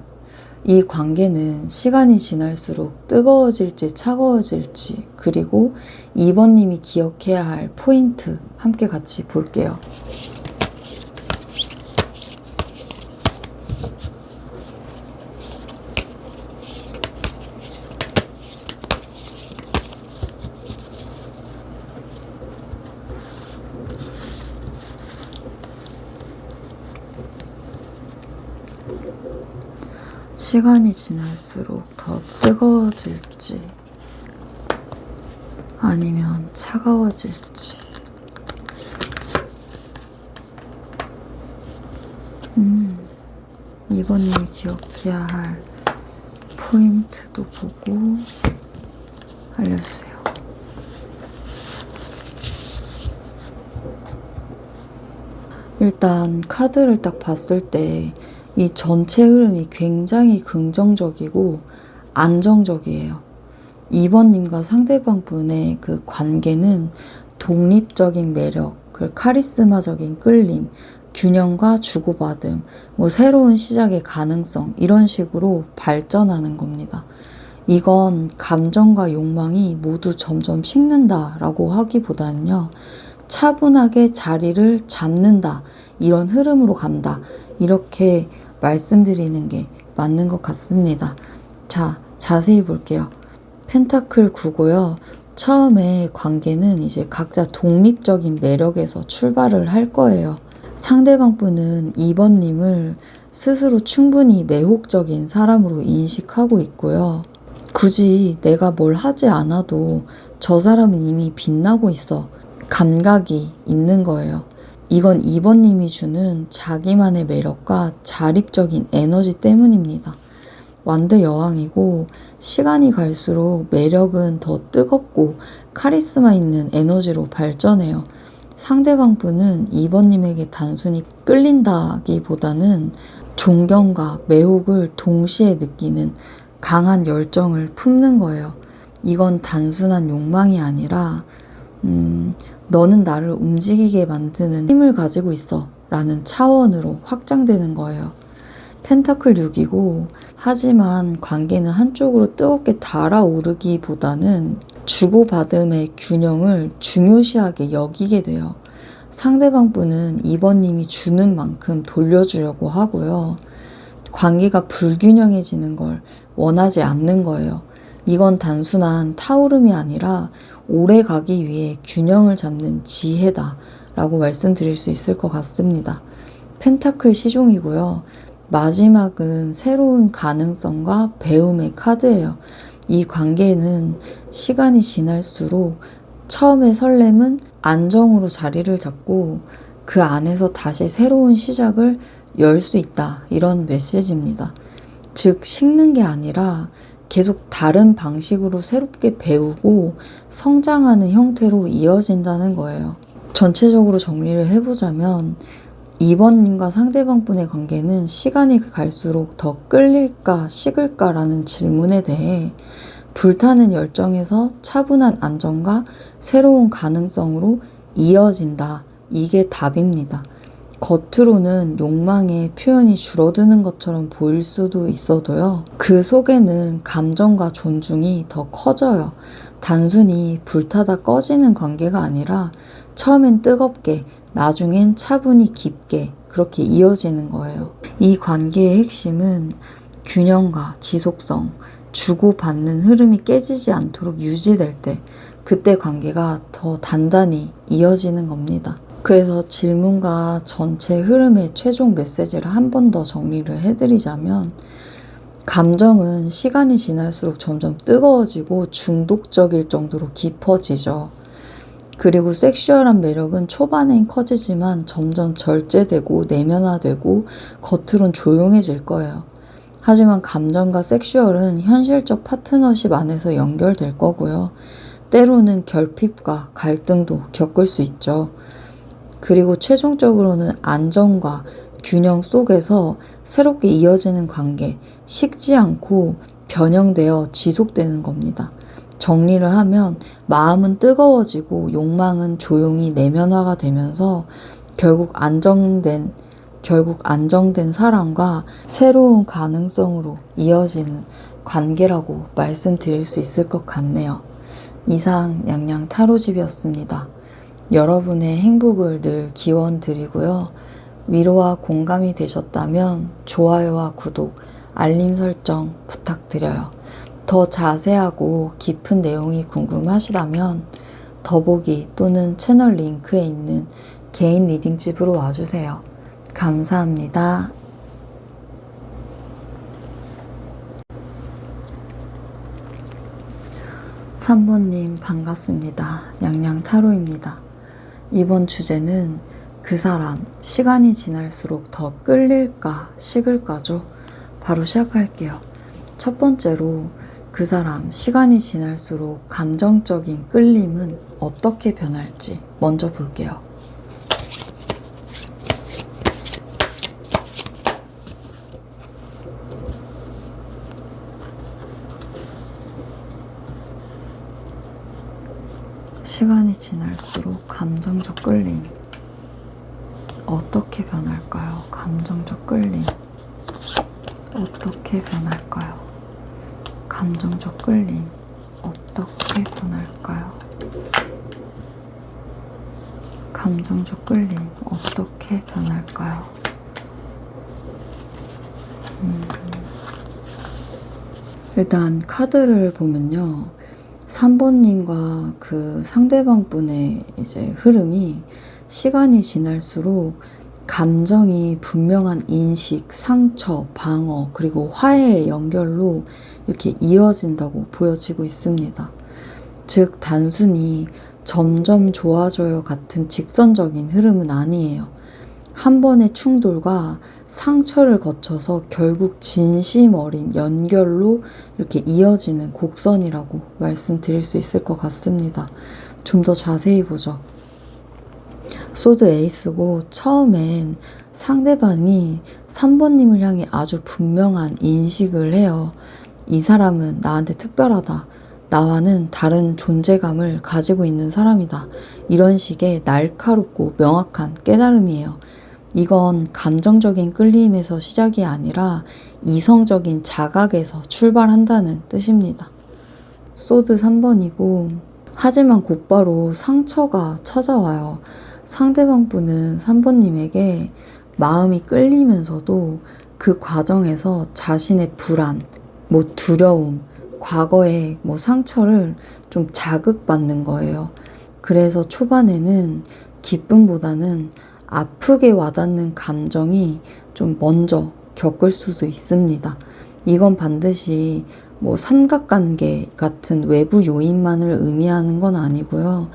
이 관계는 시간이 지날수록 뜨거워질지 차가워질지, 그리고 2번님이 기억해야 할 포인트 함께 같이 볼게요. 시간이 지날수록 더 뜨거워질지 아니면 차가워질지. 이번님이 기억해야 할 포인트도 보고 알려주세요. 일단 카드를 딱 봤을 때 이 전체 흐름이 굉장히 긍정적이고 안정적이에요. 2번님과 상대방 분의 그 관계는 독립적인 매력, 그 카리스마적인 끌림, 균형과 주고받음, 새로운 시작의 가능성, 이런 식으로 발전하는 겁니다. 이건 감정과 욕망이 모두 점점 식는다라고 하기보다는요, 차분하게 자리를 잡는다, 이런 흐름으로 간다, 이렇게 말씀드리는 게 맞는 것 같습니다. 자, 자세히 볼게요. 펜타클 9고요. 처음에 관계는 이제 각자 독립적인 매력에서 출발을 할 거예요. 상대방 분은 2번님을 스스로 충분히 매혹적인 사람으로 인식하고 있고요. 굳이 내가 뭘 하지 않아도 저 사람은 이미 빛나고 있어. 감각이 있는 거예요. 이건 2번님이 주는 자기만의 매력과 자립적인 에너지 때문입니다. 완드 여왕이고 시간이 갈수록 매력은 더 뜨겁고 카리스마 있는 에너지로 발전해요. 상대방 분은 2번님에게 단순히 끌린다기보다는 존경과 매혹을 동시에 느끼는 강한 열정을 품는 거예요. 이건 단순한 욕망이 아니라 너는 나를 움직이게 만드는 힘을 가지고 있어 라는 차원으로 확장되는 거예요. 펜타클 6이고 하지만 관계는 한쪽으로 뜨겁게 달아오르기보다는 주고받음의 균형을 중요시하게 여기게 돼요. 상대방 분은 2번님이 주는 만큼 돌려주려고 하고요. 관계가 불균형해지는 걸 원하지 않는 거예요. 이건 단순한 타오름이 아니라 오래 가기 위해 균형을 잡는 지혜다 라고 말씀드릴 수 있을 것 같습니다. 펜타클 시종이고요. 마지막은 새로운 가능성과 배움의 카드예요. 이 관계는 시간이 지날수록 처음의 설렘은 안정으로 자리를 잡고 그 안에서 다시 새로운 시작을 열 수 있다. 이런 메시지입니다. 즉 식는 게 아니라 계속 다른 방식으로 새롭게 배우고 성장하는 형태로 이어진다는 거예요. 전체적으로 정리를 해보자면 2번님과 상대방분의 관계는 시간이 갈수록 더 끌릴까 식을까라는 질문에 대해 불타는 열정에서 차분한 안정과 새로운 가능성으로 이어진다. 이게 답입니다. 겉으로는 욕망의 표현이 줄어드는 것처럼 보일 수도 있어도요. 그 속에는 감정과 존중이 더 커져요. 단순히 불타다 꺼지는 관계가 아니라 처음엔 뜨겁게 나중엔 차분히 깊게 그렇게 이어지는 거예요. 이 관계의 핵심은 균형과 지속성, 주고받는 흐름이 깨지지 않도록 유지될 때 그때 관계가 더 단단히 이어지는 겁니다. 그래서 질문과 전체 흐름의 최종 메시지를 한 번 더 정리를 해드리자면 감정은 시간이 지날수록 점점 뜨거워지고 중독적일 정도로 깊어지죠. 그리고 섹슈얼한 매력은 초반엔 커지지만 점점 절제되고 내면화되고 겉으론 조용해질 거예요. 하지만 감정과 섹슈얼은 현실적 파트너십 안에서 연결될 거고요. 때로는 결핍과 갈등도 겪을 수 있죠. 그리고 최종적으로는 안정과 균형 속에서 새롭게 이어지는 관계, 식지 않고 변형되어 지속되는 겁니다. 정리를 하면 마음은 뜨거워지고 욕망은 조용히 내면화가 되면서 결국 안정된 사랑과 새로운 가능성으로 이어지는 관계라고 말씀드릴 수 있을 것 같네요. 이상 양양 타로집이었습니다. 여러분의 행복을 늘 기원드리고요. 위로와 공감이 되셨다면 좋아요와 구독, 알림 설정 부탁드려요. 더 자세하고 깊은 내용이 궁금하시다면 더보기 또는 채널 링크에 있는 개인 리딩집으로 와주세요. 감사합니다. 3번님 반갑습니다. 양양타로입니다. 이번 주제는 그 사람, 시간이 지날수록 더 끌릴까 식을까죠? 바로 시작할게요. 첫 번째로 그 사람, 시간이 지날수록 감정적인 끌림은 어떻게 변할지 먼저 볼게요. 시간이 지날수록 감정적 끌림 어떻게 변할까요? 감정적 끌림 어떻게 변할까요? 감정적 끌림 어떻게 변할까요? 감정적 끌림 어떻게 변할까요? 일단 카드를 보면요. 3번님과 그 상대방 분의 이제 흐름이 시간이 지날수록 감정이 분명한 인식, 상처, 방어, 그리고 화해의 연결로 이렇게 이어진다고 보여지고 있습니다. 즉, 단순히 점점 좋아져요 같은 직선적인 흐름은 아니에요. 한 번의 충돌과 상처를 거쳐서 결국 진심 어린 연결로 이렇게 이어지는 곡선이라고 말씀드릴 수 있을 것 같습니다. 좀 더 자세히 보죠. 소드 에이스고 처음엔 상대방이 3번님을 향해 아주 분명한 인식을 해요. 이 사람은 나한테 특별하다. 나와는 다른 존재감을 가지고 있는 사람이다. 이런 식의 날카롭고 명확한 깨달음이에요. 이건 감정적인 끌림에서 시작이 아니라 이성적인 자각에서 출발한다는 뜻입니다. 소드 3번이고 하지만 곧바로 상처가 찾아와요. 상대방 분은 3번님에게 마음이 끌리면서도 그 과정에서 자신의 불안, 두려움, 과거의 상처를 좀 자극받는 거예요. 그래서 초반에는 기쁨보다는 아프게 와닿는 감정이 좀 먼저 겪을 수도 있습니다. 이건 반드시 삼각관계 같은 외부 요인만을 의미하는 건 아니고요.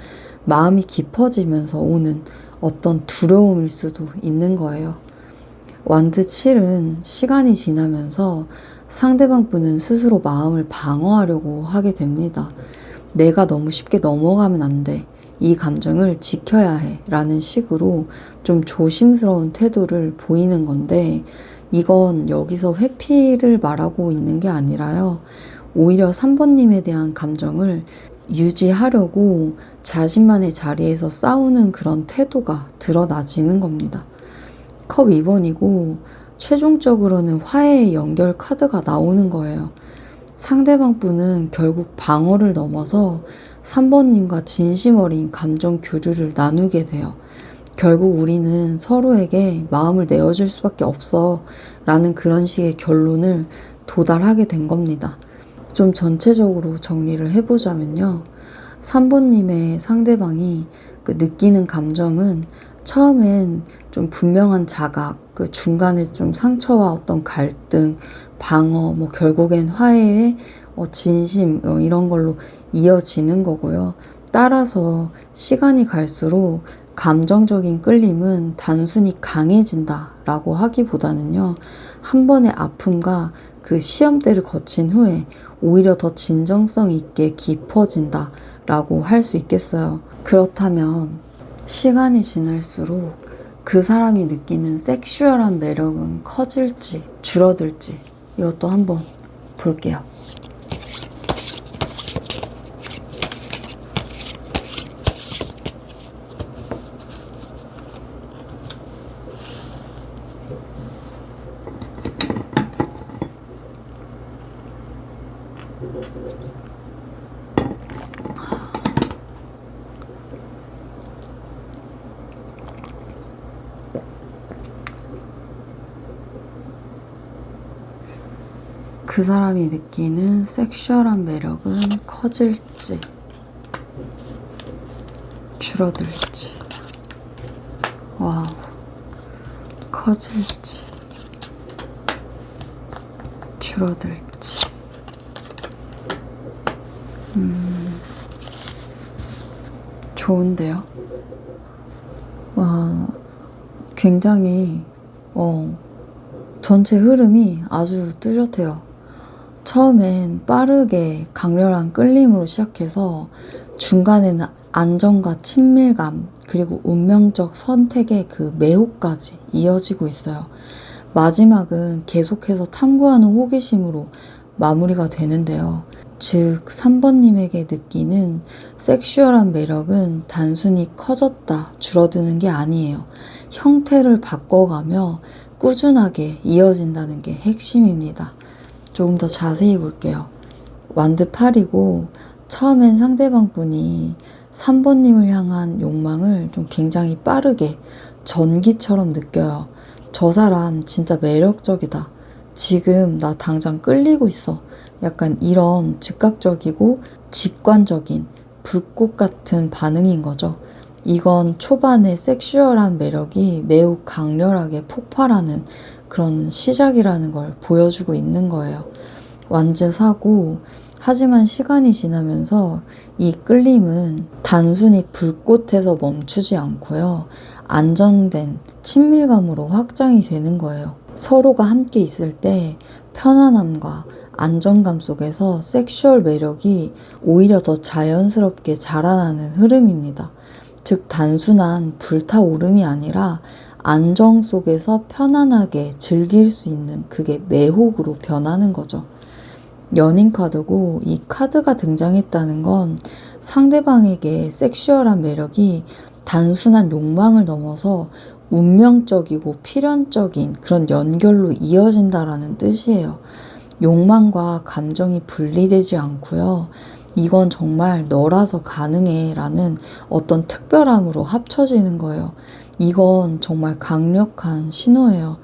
마음이 깊어지면서 오는 어떤 두려움일 수도 있는 거예요. 완드 7은 시간이 지나면서 상대방 분은 스스로 마음을 방어하려고 하게 됩니다. 내가 너무 쉽게 넘어가면 안 돼. 이 감정을 지켜야 해. 라는 식으로 좀 조심스러운 태도를 보이는 건데 이건 여기서 회피를 말하고 있는 게 아니라요. 오히려 3번님에 대한 감정을 유지하려고 자신만의 자리에서 싸우는 그런 태도가 드러나지는 겁니다. 컵 2번이고 최종적으로는 화해의 연결 카드가 나오는 거예요. 상대방 분은 결국 방어를 넘어서 3번님과 진심 어린 감정 교류를 나누게 돼요. 결국 우리는 서로에게 마음을 내어줄 수밖에 없어 라는 그런 식의 결론을 도달하게 된 겁니다. 좀 전체적으로 정리를 해보자면요. 3번님의 상대방이 그 느끼는 감정은 처음엔 좀 분명한 자각, 그 중간에 좀 상처와 어떤 갈등, 방어, 결국엔 화해의 진심 이런 걸로 이어지는 거고요. 따라서 시간이 갈수록 감정적인 끌림은 단순히 강해진다라고 하기보다는요. 한 번의 아픔과 그 시험대를 거친 후에 오히려 더 진정성 있게 깊어진다라고 할 수 있겠어요. 그렇다면 시간이 지날수록 그 사람이 느끼는 섹슈얼한 매력은 커질지 줄어들지 이것도 한번 볼게요. 그 사람이 느끼는 섹슈얼한 매력은 커질지 줄어들지. 와우. 커질지 줄어들지. 좋은데요? 와, 굉장히 전체 흐름이 아주 뚜렷해요. 처음엔 빠르게 강렬한 끌림으로 시작해서 중간에는 안정과 친밀감 그리고 운명적 선택의 그 매혹까지 이어지고 있어요. 마지막은 계속해서 탐구하는 호기심으로 마무리가 되는데요. 즉 3번님에게 느끼는 섹슈얼한 매력은 단순히 커졌다, 줄어드는 게 아니에요. 형태를 바꿔가며 꾸준하게 이어진다는 게 핵심입니다. 조금 더 자세히 볼게요. 완드 8이고 처음엔 상대방 분이 3번님을 향한 욕망을 좀 굉장히 빠르게 전기처럼 느껴요. 저 사람 진짜 매력적이다. 지금 나 당장 끌리고 있어. 약간 이런 즉각적이고 직관적인 불꽃 같은 반응인 거죠. 이건 초반의 섹슈얼한 매력이 매우 강렬하게 폭발하는 그런 시작이라는 걸 보여주고 있는 거예요. 완즈사고, 하지만 시간이 지나면서 이 끌림은 단순히 불꽃에서 멈추지 않고요. 안정된 친밀감으로 확장이 되는 거예요. 서로가 함께 있을 때 편안함과 안정감 속에서 섹슈얼 매력이 오히려 더 자연스럽게 자라나는 흐름입니다. 즉, 단순한 불타오름이 아니라 안정 속에서 편안하게 즐길 수 있는 그게 매혹으로 변하는 거죠. 연인 카드고 이 카드가 등장했다는 건 상대방에게 섹슈얼한 매력이 단순한 욕망을 넘어서 운명적이고 필연적인 그런 연결로 이어진다라는 뜻이에요. 욕망과 감정이 분리되지 않고요. 이건 정말 너라서 가능해 라는 어떤 특별함으로 합쳐지는 거예요. 이건 정말 강력한 신호예요.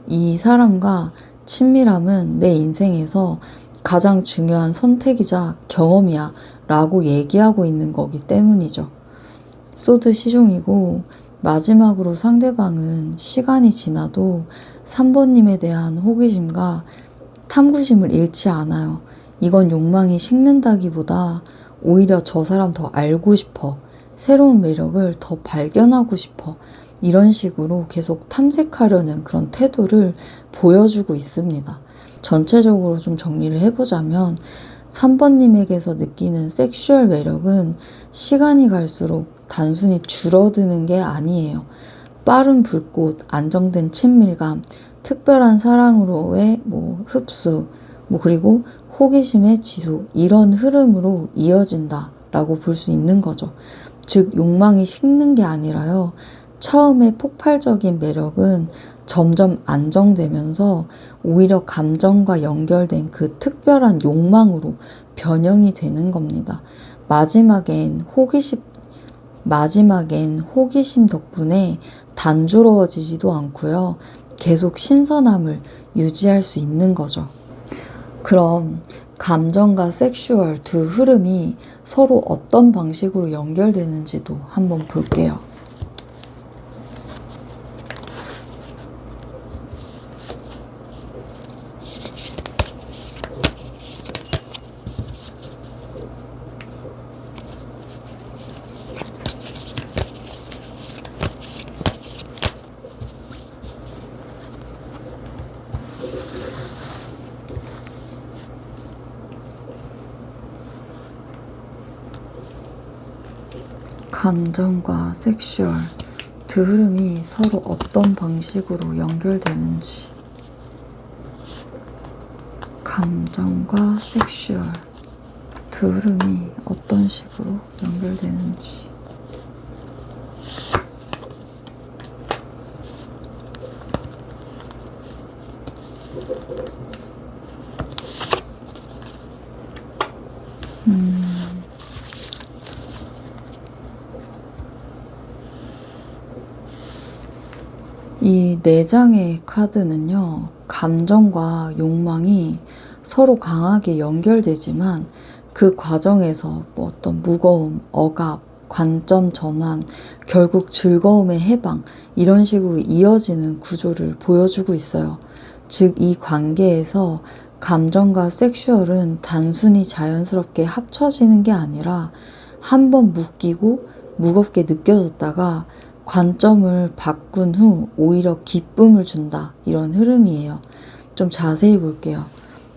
이 사람과 친밀함은 내 인생에서 가장 중요한 선택이자 경험이야 라고 얘기하고 있는 거기 때문이죠. 소드 시종이고 마지막으로 상대방은 시간이 지나도 3번님에 대한 호기심과 탐구심을 잃지 않아요. 이건 욕망이 식는다기보다 오히려 저 사람 더 알고 싶어. 새로운 매력을 더 발견하고 싶어. 이런 식으로 계속 탐색하려는 그런 태도를 보여주고 있습니다. 전체적으로 좀 정리를 해보자면 3번님에게서 느끼는 섹슈얼 매력은 시간이 갈수록 단순히 줄어드는 게 아니에요. 빠른 불꽃, 안정된 친밀감, 특별한 사랑으로의 흡수, 그리고 호기심의 지속, 이런 흐름으로 이어진다라고 볼 수 있는 거죠. 즉, 욕망이 식는 게 아니라요. 처음에 폭발적인 매력은 점점 안정되면서 오히려 감정과 연결된 그 특별한 욕망으로 변형이 되는 겁니다. 마지막엔 호기심 덕분에 단조로워지지도 않고요. 계속 신선함을 유지할 수 있는 거죠. 그럼 감정과 섹슈얼 두 흐름이 서로 어떤 방식으로 연결되는지도 한번 볼게요. 감정과 섹슈얼 두 흐름이 서로 어떤 방식으로 연결되는지. 감정과 섹슈얼 두 흐름이 어떤 식으로 연결되는지. 이 4장의 카드는요, 감정과 욕망이 서로 강하게 연결되지만 그 과정에서 어떤 무거움, 억압, 관점 전환, 결국 즐거움의 해방, 이런 식으로 이어지는 구조를 보여주고 있어요. 즉, 이 관계에서 감정과 섹슈얼은 단순히 자연스럽게 합쳐지는 게 아니라 한 번 묶이고 무겁게 느껴졌다가 관점을 바꾼 후 오히려 기쁨을 준다, 이런 흐름이에요. 좀 자세히 볼게요.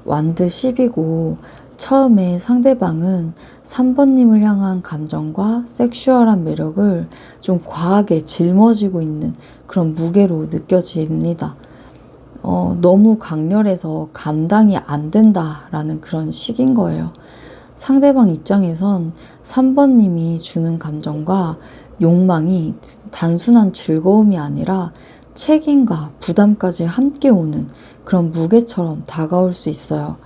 완드 10이고 처음에 상대방은 3번님을 향한 감정과 섹슈얼한 매력을 좀 과하게 짊어지고 있는 그런 무게로 느껴집니다. 너무 강렬해서 감당이 안 된다라는 그런 식인 거예요. 상대방 입장에선 3번님이 주는 감정과 욕망이 단순한 즐거움이 아니라 책임과 부담까지 함께 오는 그런 무게처럼 다가올 수 있어요.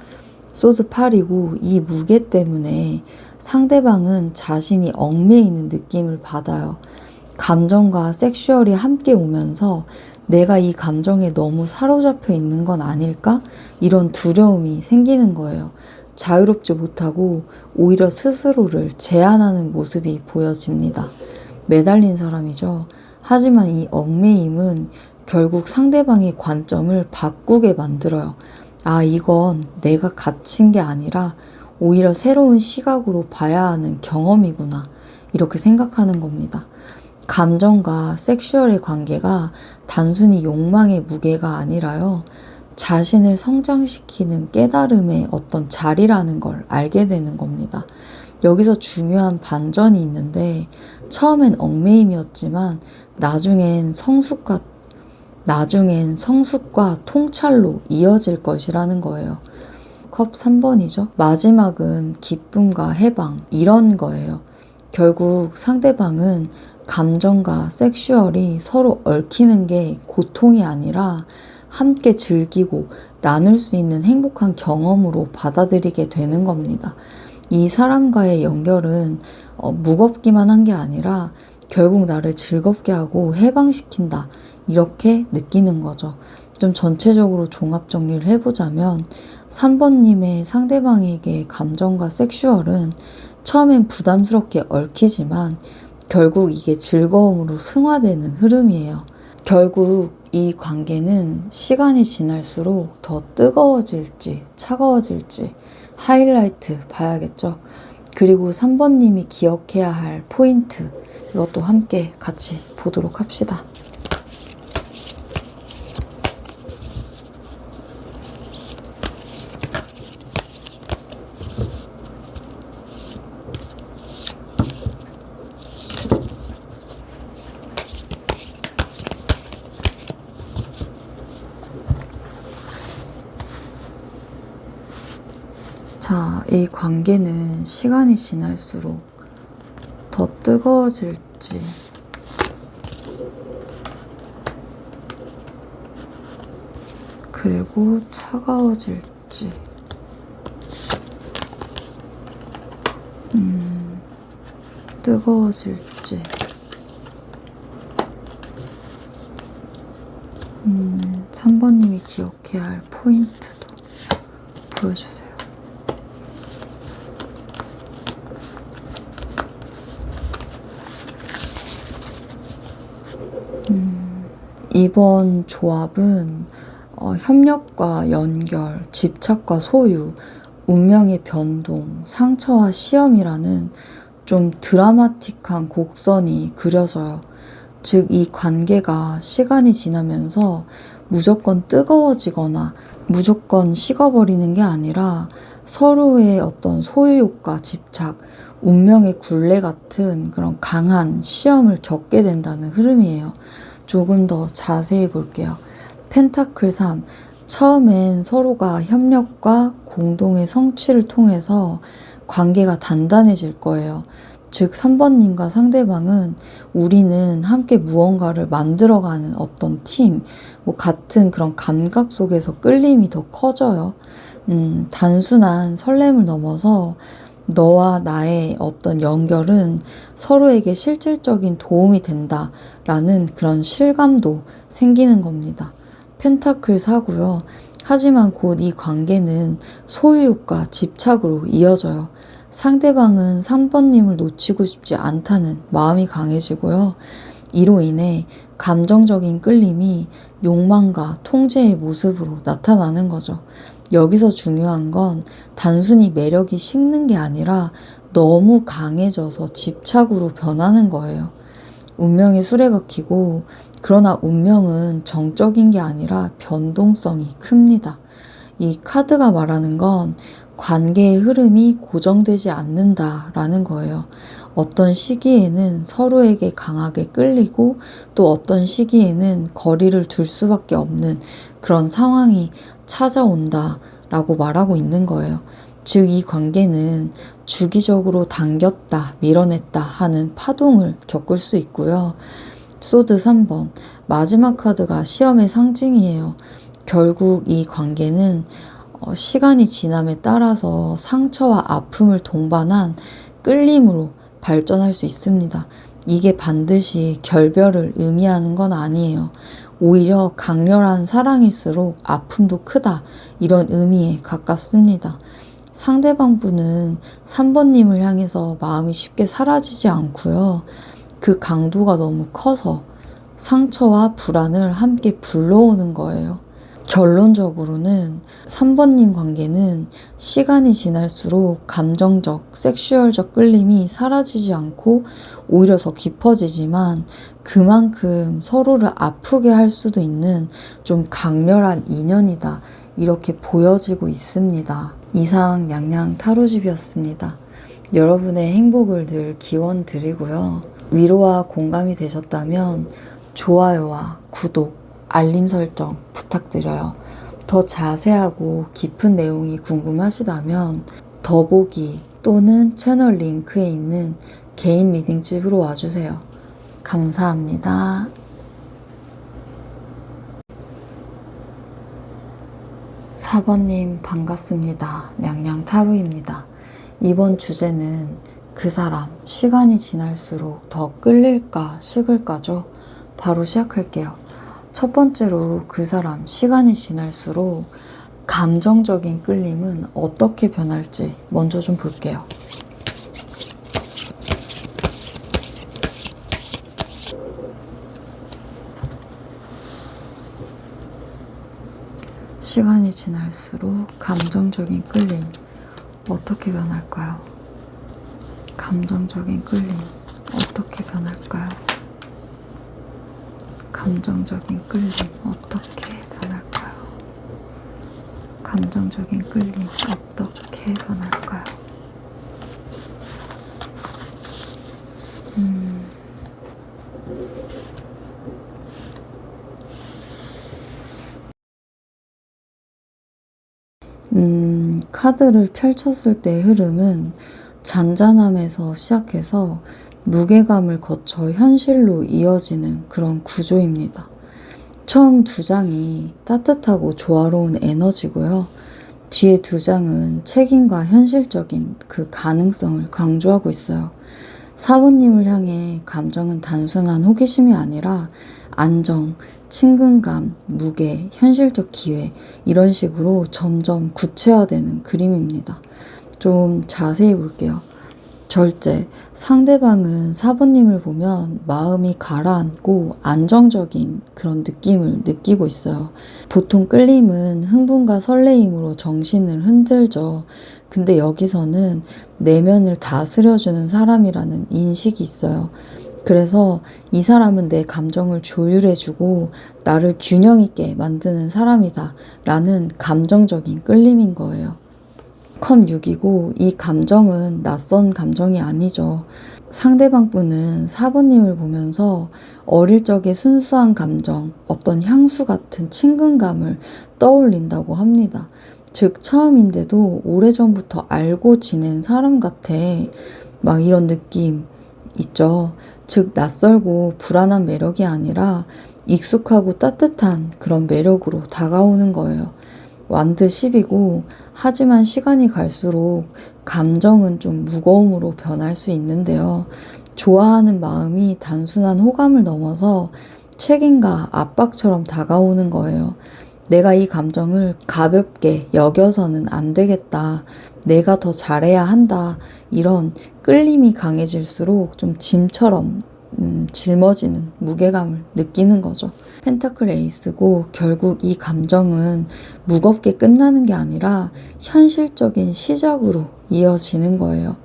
소드 8이고 이 무게 때문에 상대방은 자신이 얽매이는 느낌을 받아요. 감정과 섹슈얼이 함께 오면서 내가 이 감정에 너무 사로잡혀 있는 건 아닐까? 이런 두려움이 생기는 거예요. 자유롭지 못하고 오히려 스스로를 제한하는 모습이 보여집니다. 매달린 사람이죠. 하지만 이 얽매임은 결국 상대방의 관점을 바꾸게 만들어요. 아, 이건 내가 갇힌 게 아니라 오히려 새로운 시각으로 봐야 하는 경험이구나. 이렇게 생각하는 겁니다. 감정과 섹슈얼의 관계가 단순히 욕망의 무게가 아니라요. 자신을 성장시키는 깨달음의 어떤 자리라는 걸 알게 되는 겁니다. 여기서 중요한 반전이 있는데 처음엔 얽매임이었지만 나중엔 성숙과 통찰로 이어질 것이라는 거예요. 컵 3번이죠. 마지막은 기쁨과 해방, 이런 거예요. 결국 상대방은 감정과 섹슈얼이 서로 얽히는 게 고통이 아니라 함께 즐기고 나눌 수 있는 행복한 경험으로 받아들이게 되는 겁니다. 이 사람과의 연결은 무겁기만 한 게 아니라 결국 나를 즐겁게 하고 해방시킨다. 이렇게 느끼는 거죠. 좀 전체적으로 종합 정리를 해보자면 3번님의 상대방에게 감정과 섹슈얼은 처음엔 부담스럽게 얽히지만 결국 이게 즐거움으로 승화되는 흐름이에요. 결국 이 관계는 시간이 지날수록 더 뜨거워질지 차가워질지 하이라이트 봐야겠죠. 그리고 3번님이 기억해야 할 포인트, 이것도 함께 같이 보도록 합시다. 자, 이 관계는 시간이 지날수록 더 뜨거워질지 그리고 차가워질지 뜨거워질지 3번님이 기억해야 할 포인트도 보여주세요. 이번 조합은 협력과 연결, 집착과 소유, 운명의 변동, 상처와 시험이라는 좀 드라마틱한 곡선이 그려져요. 즉, 이 관계가 시간이 지나면서 무조건 뜨거워지거나 무조건 식어버리는 게 아니라 서로의 어떤 소유욕과 집착, 운명의 굴레 같은 그런 강한 시험을 겪게 된다는 흐름이에요. 조금 더 자세히 볼게요. 펜타클 3. 처음엔 서로가 협력과 공동의 성취를 통해서 관계가 단단해질 거예요. 즉 3번님과 상대방은 우리는 함께 무언가를 만들어가는 어떤 팀, 같은 그런 감각 속에서 끌림이 더 커져요. 단순한 설렘을 넘어서 너와 나의 어떤 연결은 서로에게 실질적인 도움이 된다라는 그런 실감도 생기는 겁니다. 펜타클 4고요. 하지만 곧 이 관계는 소유욕과 집착으로 이어져요. 상대방은 3번님을 놓치고 싶지 않다는 마음이 강해지고요. 이로 인해 감정적인 끌림이 욕망과 통제의 모습으로 나타나는 거죠. 여기서 중요한 건 단순히 매력이 식는 게 아니라 너무 강해져서 집착으로 변하는 거예요. 운명이 수레바퀴고, 그러나 운명은 정적인 게 아니라 변동성이 큽니다. 이 카드가 말하는 건 관계의 흐름이 고정되지 않는다라는 거예요. 어떤 시기에는 서로에게 강하게 끌리고 또 어떤 시기에는 거리를 둘 수밖에 없는 그런 상황이 찾아온다라고 말하고 있는 거예요. 즉, 이 관계는 주기적으로 당겼다, 밀어냈다 하는 파동을 겪을 수 있고요. 소드 3번. 마지막 카드가 시험의 상징이에요. 결국 이 관계는 시간이 지남에 따라서 상처와 아픔을 동반한 끌림으로 발전할 수 있습니다. 이게 반드시 결별을 의미하는 건 아니에요. 오히려 강렬한 사랑일수록 아픔도 크다, 이런 의미에 가깝습니다. 상대방 분은 3번님을 향해서 마음이 쉽게 사라지지 않고요. 그 강도가 너무 커서 상처와 불안을 함께 불러오는 거예요. 결론적으로는 3번님 관계는 시간이 지날수록 감정적, 섹슈얼적 끌림이 사라지지 않고 오히려 더 깊어지지만 그만큼 서로를 아프게 할 수도 있는 좀 강렬한 인연이다. 이렇게 보여지고 있습니다. 이상 냥냥 타로집이었습니다. 여러분의 행복을 늘 기원 드리고요. 위로와 공감이 되셨다면 좋아요와 구독, 알림 설정 부탁드려요. 더 자세하고 깊은 내용이 궁금하시다면 더보기 또는 채널 링크에 있는 개인 리딩집으로 와주세요. 감사합니다. 4번님 반갑습니다. 냥냥 타로입니다. 이번 주제는 그 사람, 시간이 지날수록 더 끌릴까 식을까죠? 바로 시작할게요. 첫 번째로 그 사람, 시간이 지날수록 감정적인 끌림은 어떻게 변할지 먼저 좀 볼게요. 시간이 지날수록 감정적인 끌림 어떻게 변할까요? 감정적인 끌림 어떻게 변할까요? 감정적인 끌림 어떻게 변할까요? 감정적인 끌림 어떻게 변할까요? 카드를 펼쳤을 때의 흐름은 잔잔함에서 시작해서 무게감을 거쳐 현실로 이어지는 그런 구조입니다. 처음 두 장이 따뜻하고 조화로운 에너지고요. 뒤에 두 장은 책임과 현실적인 그 가능성을 강조하고 있어요. 사부님을 향해 감정은 단순한 호기심이 아니라 안정, 친근감, 무게, 현실적 기회 이런 식으로 점점 구체화되는 그림입니다. 좀 자세히 볼게요. 절제, 상대방은 사부님을 보면 마음이 가라앉고 안정적인 그런 느낌을 느끼고 있어요. 보통 끌림은 흥분과 설레임으로 정신을 흔들죠. 근데 여기서는 내면을 다스려주는 사람이라는 인식이 있어요. 그래서 이 사람은 내 감정을 조율해주고 나를 균형 있게 만드는 사람이다 라는 감정적인 끌림인 거예요. 컵 6이고 이 감정은 낯선 감정이 아니죠. 상대방 분은 사부님을 보면서 어릴 적의 순수한 감정, 어떤 향수 같은 친근감을 떠올린다고 합니다. 즉 처음인데도 오래전부터 알고 지낸 사람 같아. 막 이런 느낌 있죠. 즉 낯설고 불안한 매력이 아니라 익숙하고 따뜻한 그런 매력으로 다가오는 거예요. 완드 10이고 하지만 시간이 갈수록 감정은 좀 무거움으로 변할 수 있는데요. 좋아하는 마음이 단순한 호감을 넘어서 책임과 압박처럼 다가오는 거예요. 내가 이 감정을 가볍게 여겨서는 안 되겠다. 내가 더 잘해야 한다. 이런 끌림이 강해질수록 좀 짐처럼 짊어지는 무게감을 느끼는 거죠. 펜타클 에이스고 결국 이 감정은 무겁게 끝나는 게 아니라 현실적인 시작으로 이어지는 거예요.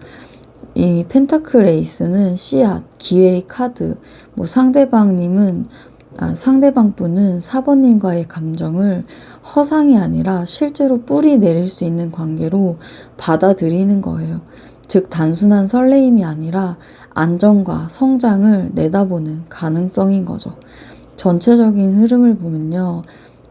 이 펜타클 에이스는 씨앗, 기회의 카드, 상대방 분은 사번님과의 감정을 허상이 아니라 실제로 뿌리 내릴 수 있는 관계로 받아들이는 거예요. 즉 단순한 설레임이 아니라 안정과 성장을 내다보는 가능성인 거죠. 전체적인 흐름을 보면요.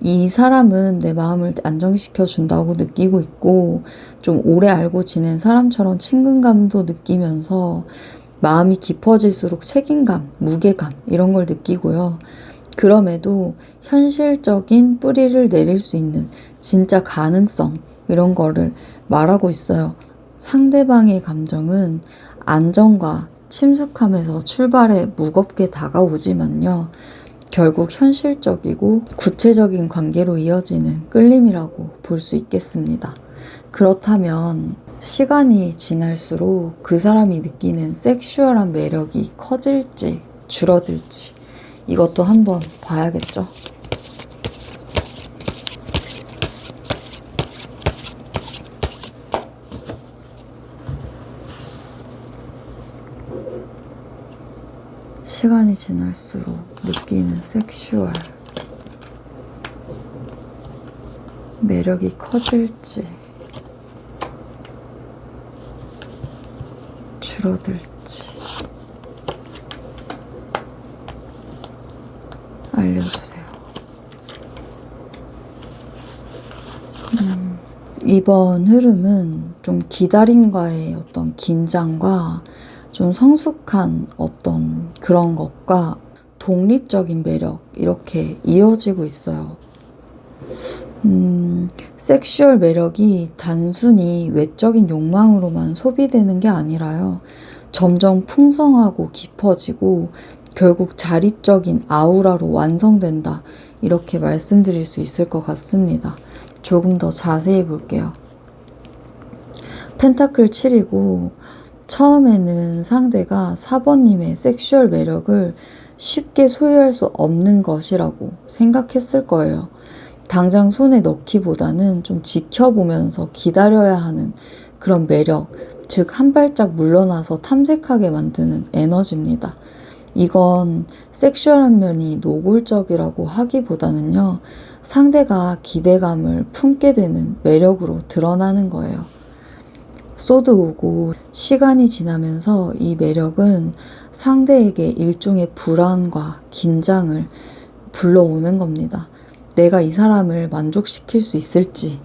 이 사람은 내 마음을 안정시켜 준다고 느끼고 있고 좀 오래 알고 지낸 사람처럼 친근감도 느끼면서 마음이 깊어질수록 책임감, 무게감 이런 걸 느끼고요. 그럼에도 현실적인 뿌리를 내릴 수 있는 진짜 가능성 이런 거를 말하고 있어요. 상대방의 감정은 안정과 침숙함에서 출발해 무겁게 다가오지만요. 결국 현실적이고 구체적인 관계로 이어지는 끌림이라고 볼 수 있겠습니다. 그렇다면 시간이 지날수록 그 사람이 느끼는 섹슈얼한 매력이 커질지 줄어들지 이것도 한번 봐야겠죠. 시간이 지날수록 느끼는 섹슈얼 매력이 커질지 줄어들지 알려주세요. 이번 흐름은 좀 기다림과의 어떤 긴장과 좀 성숙한 어떤 그런 것과 독립적인 매력 이렇게 이어지고 있어요. 섹슈얼 매력이 단순히 외적인 욕망으로만 소비되는 게 아니라요. 점점 풍성하고 깊어지고 결국 자립적인 아우라로 완성된다. 이렇게 말씀드릴 수 있을 것 같습니다. 조금 더 자세히 볼게요. 펜타클 7이고 처음에는 상대가 4번님의 섹슈얼 매력을 쉽게 소유할 수 없는 것이라고 생각했을 거예요. 당장 손에 넣기보다는 좀 지켜보면서 기다려야 하는 그런 매력, 즉 한 발짝 물러나서 탐색하게 만드는 에너지입니다. 이건 섹슈얼한 면이 노골적이라고 하기보다는요, 상대가 기대감을 품게 되는 매력으로 드러나는 거예요. 쏟아오고 시간이 지나면서 이 매력은 상대에게 일종의 불안과 긴장을 불러오는 겁니다. 내가 이 사람을 만족시킬 수 있을지,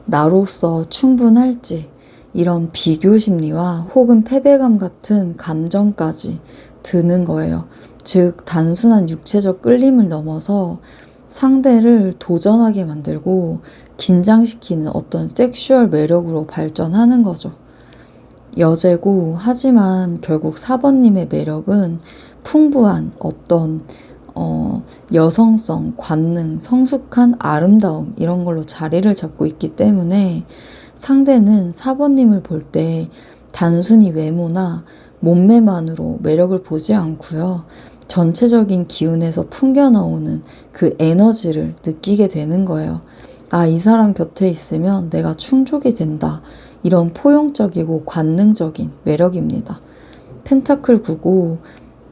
나로서 충분할지, 이런 비교 심리와 혹은 패배감 같은 감정까지 드는 거예요. 즉, 단순한 육체적 끌림을 넘어서 상대를 도전하게 만들고 긴장시키는 어떤 섹슈얼 매력으로 발전하는 거죠. 여제고 하지만 결국 4번님의 매력은 풍부한 어떤 여성성, 관능, 성숙한 아름다움 이런 걸로 자리를 잡고 있기 때문에 상대는 4번님을 볼 때 단순히 외모나 몸매만으로 매력을 보지 않고요. 전체적인 기운에서 풍겨나오는 그 에너지를 느끼게 되는 거예요. 아, 이 사람 곁에 있으면 내가 충족이 된다. 이런 포용적이고 관능적인 매력입니다. 펜타클 9고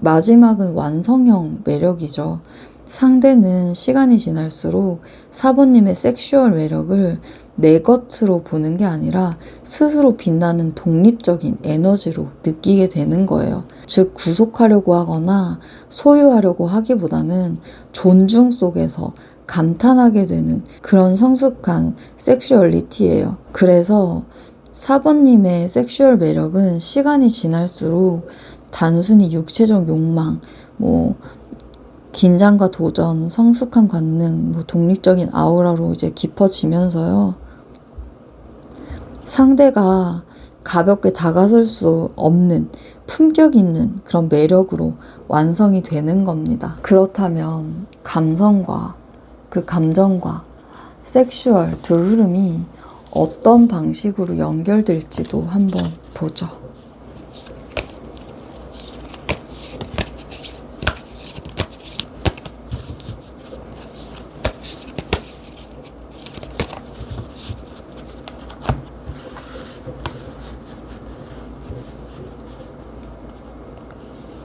마지막은 완성형 매력이죠. 상대는 시간이 지날수록 4번님의 섹슈얼 매력을 내 것으로 보는 게 아니라 스스로 빛나는 독립적인 에너지로 느끼게 되는 거예요. 즉, 구속하려고 하거나 소유하려고 하기보다는 존중 속에서 감탄하게 되는 그런 성숙한 섹슈얼리티예요. 그래서 4번님의 섹슈얼 매력은 시간이 지날수록 단순히 육체적 욕망, 긴장과 도전, 성숙한 관능, 독립적인 아우라로 이제 깊어지면서요. 상대가 가볍게 다가설 수 없는 품격 있는 그런 매력으로 완성이 되는 겁니다. 그렇다면 감성과 그 감정과 섹슈얼 두 흐름이 어떤 방식으로 연결될지도 한번 보죠.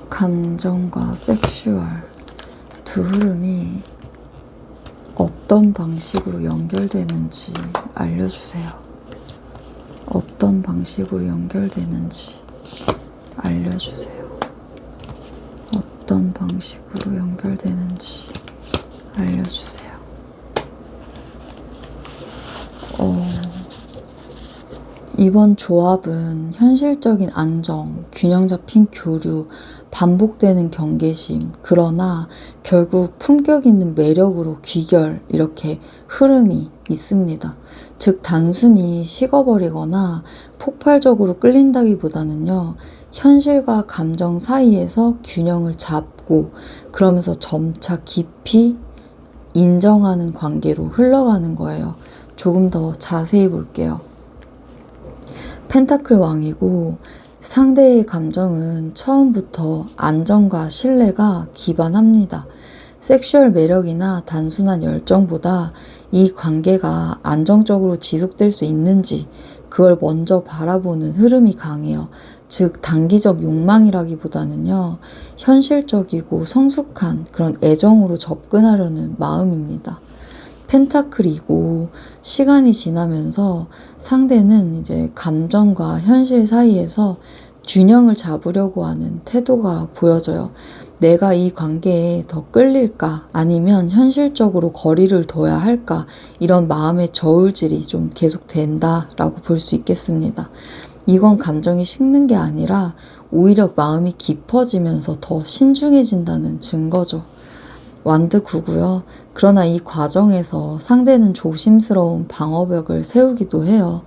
감정과 섹슈얼 두 흐름이 어떤 방식으로 연결되는지 알려주세요. 어떤 방식으로 연결되는지 알려주세요. 어떤 방식으로 연결되는지 알려주세요. 이번 조합은 현실적인 안정, 균형 잡힌 교류, 반복되는 경계심, 그러나 결국 품격 있는 매력으로 귀결, 이렇게 흐름이 있습니다. 즉, 단순히 식어버리거나 폭발적으로 끌린다기보다는요, 현실과 감정 사이에서 균형을 잡고, 그러면서 점차 깊이 인정하는 관계로 흘러가는 거예요. 조금 더 자세히 볼게요. 펜타클 왕이고 상대의 감정은 처음부터 안정과 신뢰가 기반합니다. 섹슈얼 매력이나 단순한 열정보다 이 관계가 안정적으로 지속될 수 있는지 그걸 먼저 바라보는 흐름이 강해요. 즉 단기적 욕망이라기보다는요. 현실적이고 성숙한 그런 애정으로 접근하려는 마음입니다. 펜타클이고 시간이 지나면서 상대는 이제 감정과 현실 사이에서 균형을 잡으려고 하는 태도가 보여져요. 내가 이 관계에 더 끌릴까? 아니면 현실적으로 거리를 둬야 할까? 이런 마음의 저울질이 좀 계속된다라고 볼 수 있겠습니다. 이건 감정이 식는 게 아니라 오히려 마음이 깊어지면서 더 신중해진다는 증거죠. 완드 9고요. 그러나 이 과정에서 상대는 조심스러운 방어벽을 세우기도 해요.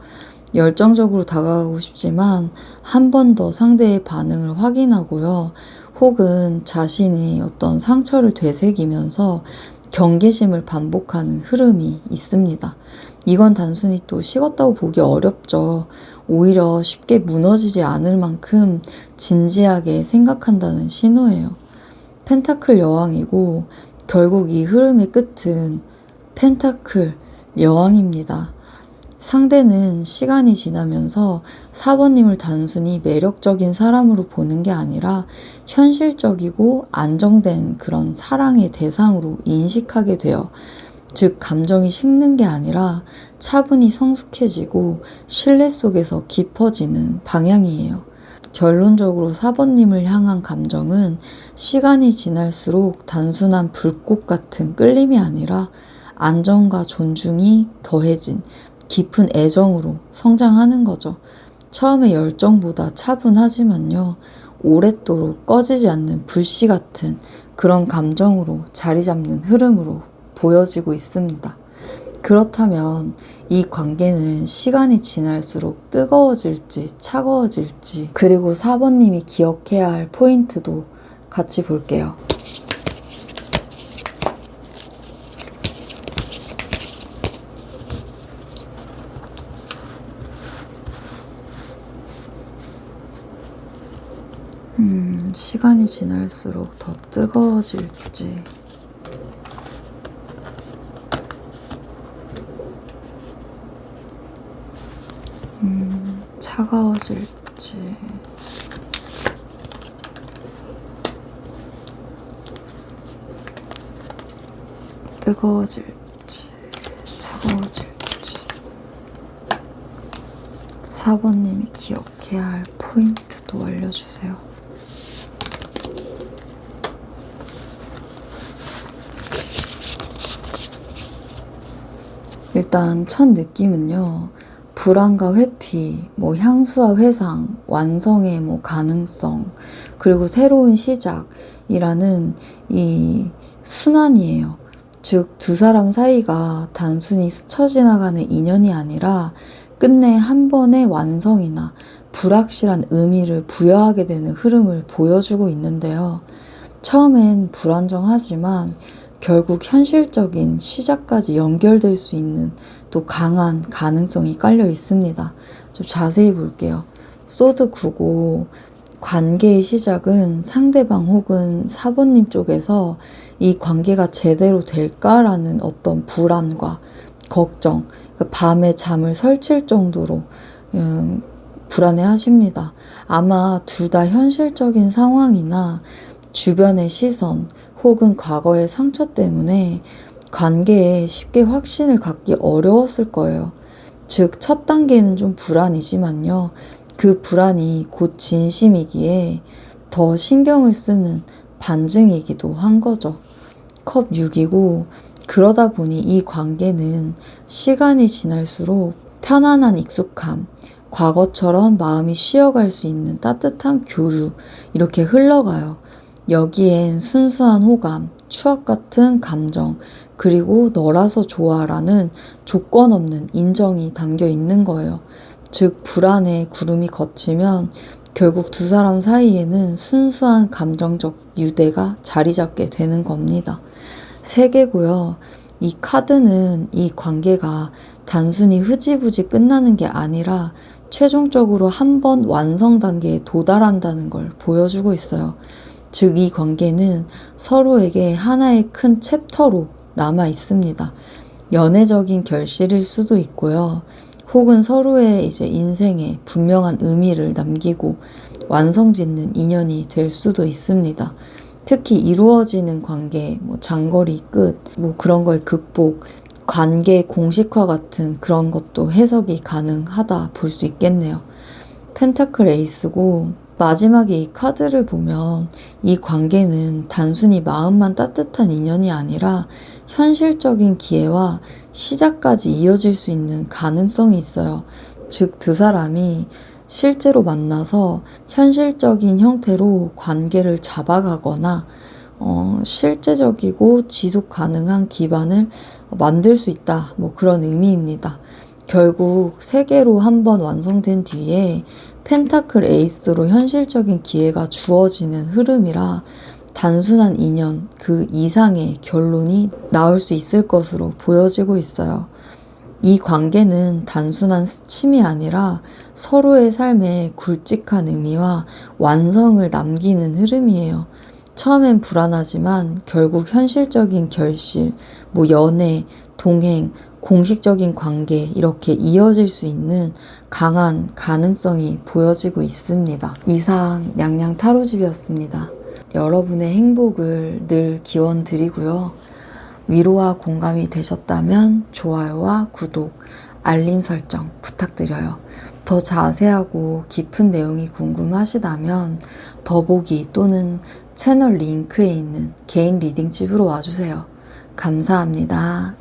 열정적으로 다가가고 싶지만 한 번 더 상대의 반응을 확인하고요. 혹은 자신이 어떤 상처를 되새기면서 경계심을 반복하는 흐름이 있습니다. 이건 단순히 또 식었다고 보기 어렵죠. 오히려 쉽게 무너지지 않을 만큼 진지하게 생각한다는 신호예요. 펜타클 여왕이고 결국 이 흐름의 끝은 펜타클 여왕입니다. 상대는 시간이 지나면서 사번님을 단순히 매력적인 사람으로 보는 게 아니라 현실적이고 안정된 그런 사랑의 대상으로 인식하게 돼요. 즉 감정이 식는 게 아니라 차분히 성숙해지고 신뢰 속에서 깊어지는 방향이에요. 결론적으로 사번님을 향한 감정은 시간이 지날수록 단순한 불꽃 같은 끌림이 아니라 안정과 존중이 더해진 깊은 애정으로 성장하는 거죠. 처음에 열정보다 차분하지만요. 오랫도록 꺼지지 않는 불씨 같은 그런 감정으로 자리 잡는 흐름으로 보여지고 있습니다. 그렇다면 이 관계는 시간이 지날수록 뜨거워질지 차가워질지 그리고 4번님이 기억해야 할 포인트도 같이 볼게요. 시간이 지날수록 더 뜨거워질지 차가워질지 뜨거워질지 차가워질지 4번님이 기억해야 할 포인트도 알려주세요. 일단 첫 느낌은요. 불안과 회피, 향수와 회상, 완성의 가능성, 그리고 새로운 시작이라는 이 순환이에요. 즉, 두 사람 사이가 단순히 스쳐 지나가는 인연이 아니라 끝내 한 번의 완성이나 불확실한 의미를 부여하게 되는 흐름을 보여주고 있는데요. 처음엔 불안정하지만 결국 현실적인 시작까지 연결될 수 있는 또 강한 가능성이 깔려 있습니다. 좀 자세히 볼게요. 소드 9고 관계의 시작은 상대방 혹은 사번님 쪽에서 이 관계가 제대로 될까라는 어떤 불안과 걱정, 밤에 잠을 설칠 정도로 불안해 하십니다. 아마 둘 다 현실적인 상황이나 주변의 시선 혹은 과거의 상처 때문에 관계에 쉽게 확신을 갖기 어려웠을 거예요. 즉, 첫 단계는 좀 불안이지만요. 그 불안이 곧 진심이기에 더 신경을 쓰는 반증이기도 한 거죠. 컵 6이고 그러다 보니 이 관계는 시간이 지날수록 편안한 익숙함, 과거처럼 마음이 쉬어갈 수 있는 따뜻한 교류 이렇게 흘러가요. 여기엔 순수한 호감, 추억 같은 감정, 그리고 너라서 좋아라는 조건 없는 인정이 담겨 있는 거예요. 즉, 불안의 구름이 걷히면 결국 두 사람 사이에는 순수한 감정적 유대가 자리 잡게 되는 겁니다. 3개고요. 이 카드는 이 관계가 단순히 흐지부지 끝나는 게 아니라 최종적으로 한 번 완성 단계에 도달한다는 걸 보여주고 있어요. 즉, 이 관계는 서로에게 하나의 큰 챕터로 남아 있습니다. 연애적인 결실일 수도 있고요. 혹은 서로의 이제 인생에 분명한 의미를 남기고 완성짓는 인연이 될 수도 있습니다. 특히 이루어지는 관계, 장거리 끝, 그런 거의 극복, 관계 공식화 같은 그런 것도 해석이 가능하다 볼 수 있겠네요. 펜타클 에이스고, 마지막에 이 카드를 보면 이 관계는 단순히 마음만 따뜻한 인연이 아니라 현실적인 기회와 시작까지 이어질 수 있는 가능성이 있어요. 즉, 두 사람이 실제로 만나서 현실적인 형태로 관계를 잡아가거나 실제적이고 지속 가능한 기반을 만들 수 있다. 그런 의미입니다. 결국 세 개로 한번 완성된 뒤에 펜타클 에이스로 현실적인 기회가 주어지는 흐름이라 단순한 인연 그 이상의 결론이 나올 수 있을 것으로 보여지고 있어요. 이 관계는 단순한 스침이 아니라 서로의 삶에 굵직한 의미와 완성을 남기는 흐름이에요. 처음엔 불안하지만 결국 현실적인 결실, 연애, 동행, 공식적인 관계 이렇게 이어질 수 있는 강한 가능성이 보여지고 있습니다. 이상 냥냥 타로집이었습니다. 여러분의 행복을 늘 기원 드리고요. 위로와 공감이 되셨다면 좋아요와 구독, 알림 설정 부탁드려요. 더 자세하고 깊은 내용이 궁금하시다면 더보기 또는 채널 링크에 있는 개인 리딩집으로 와주세요. 감사합니다.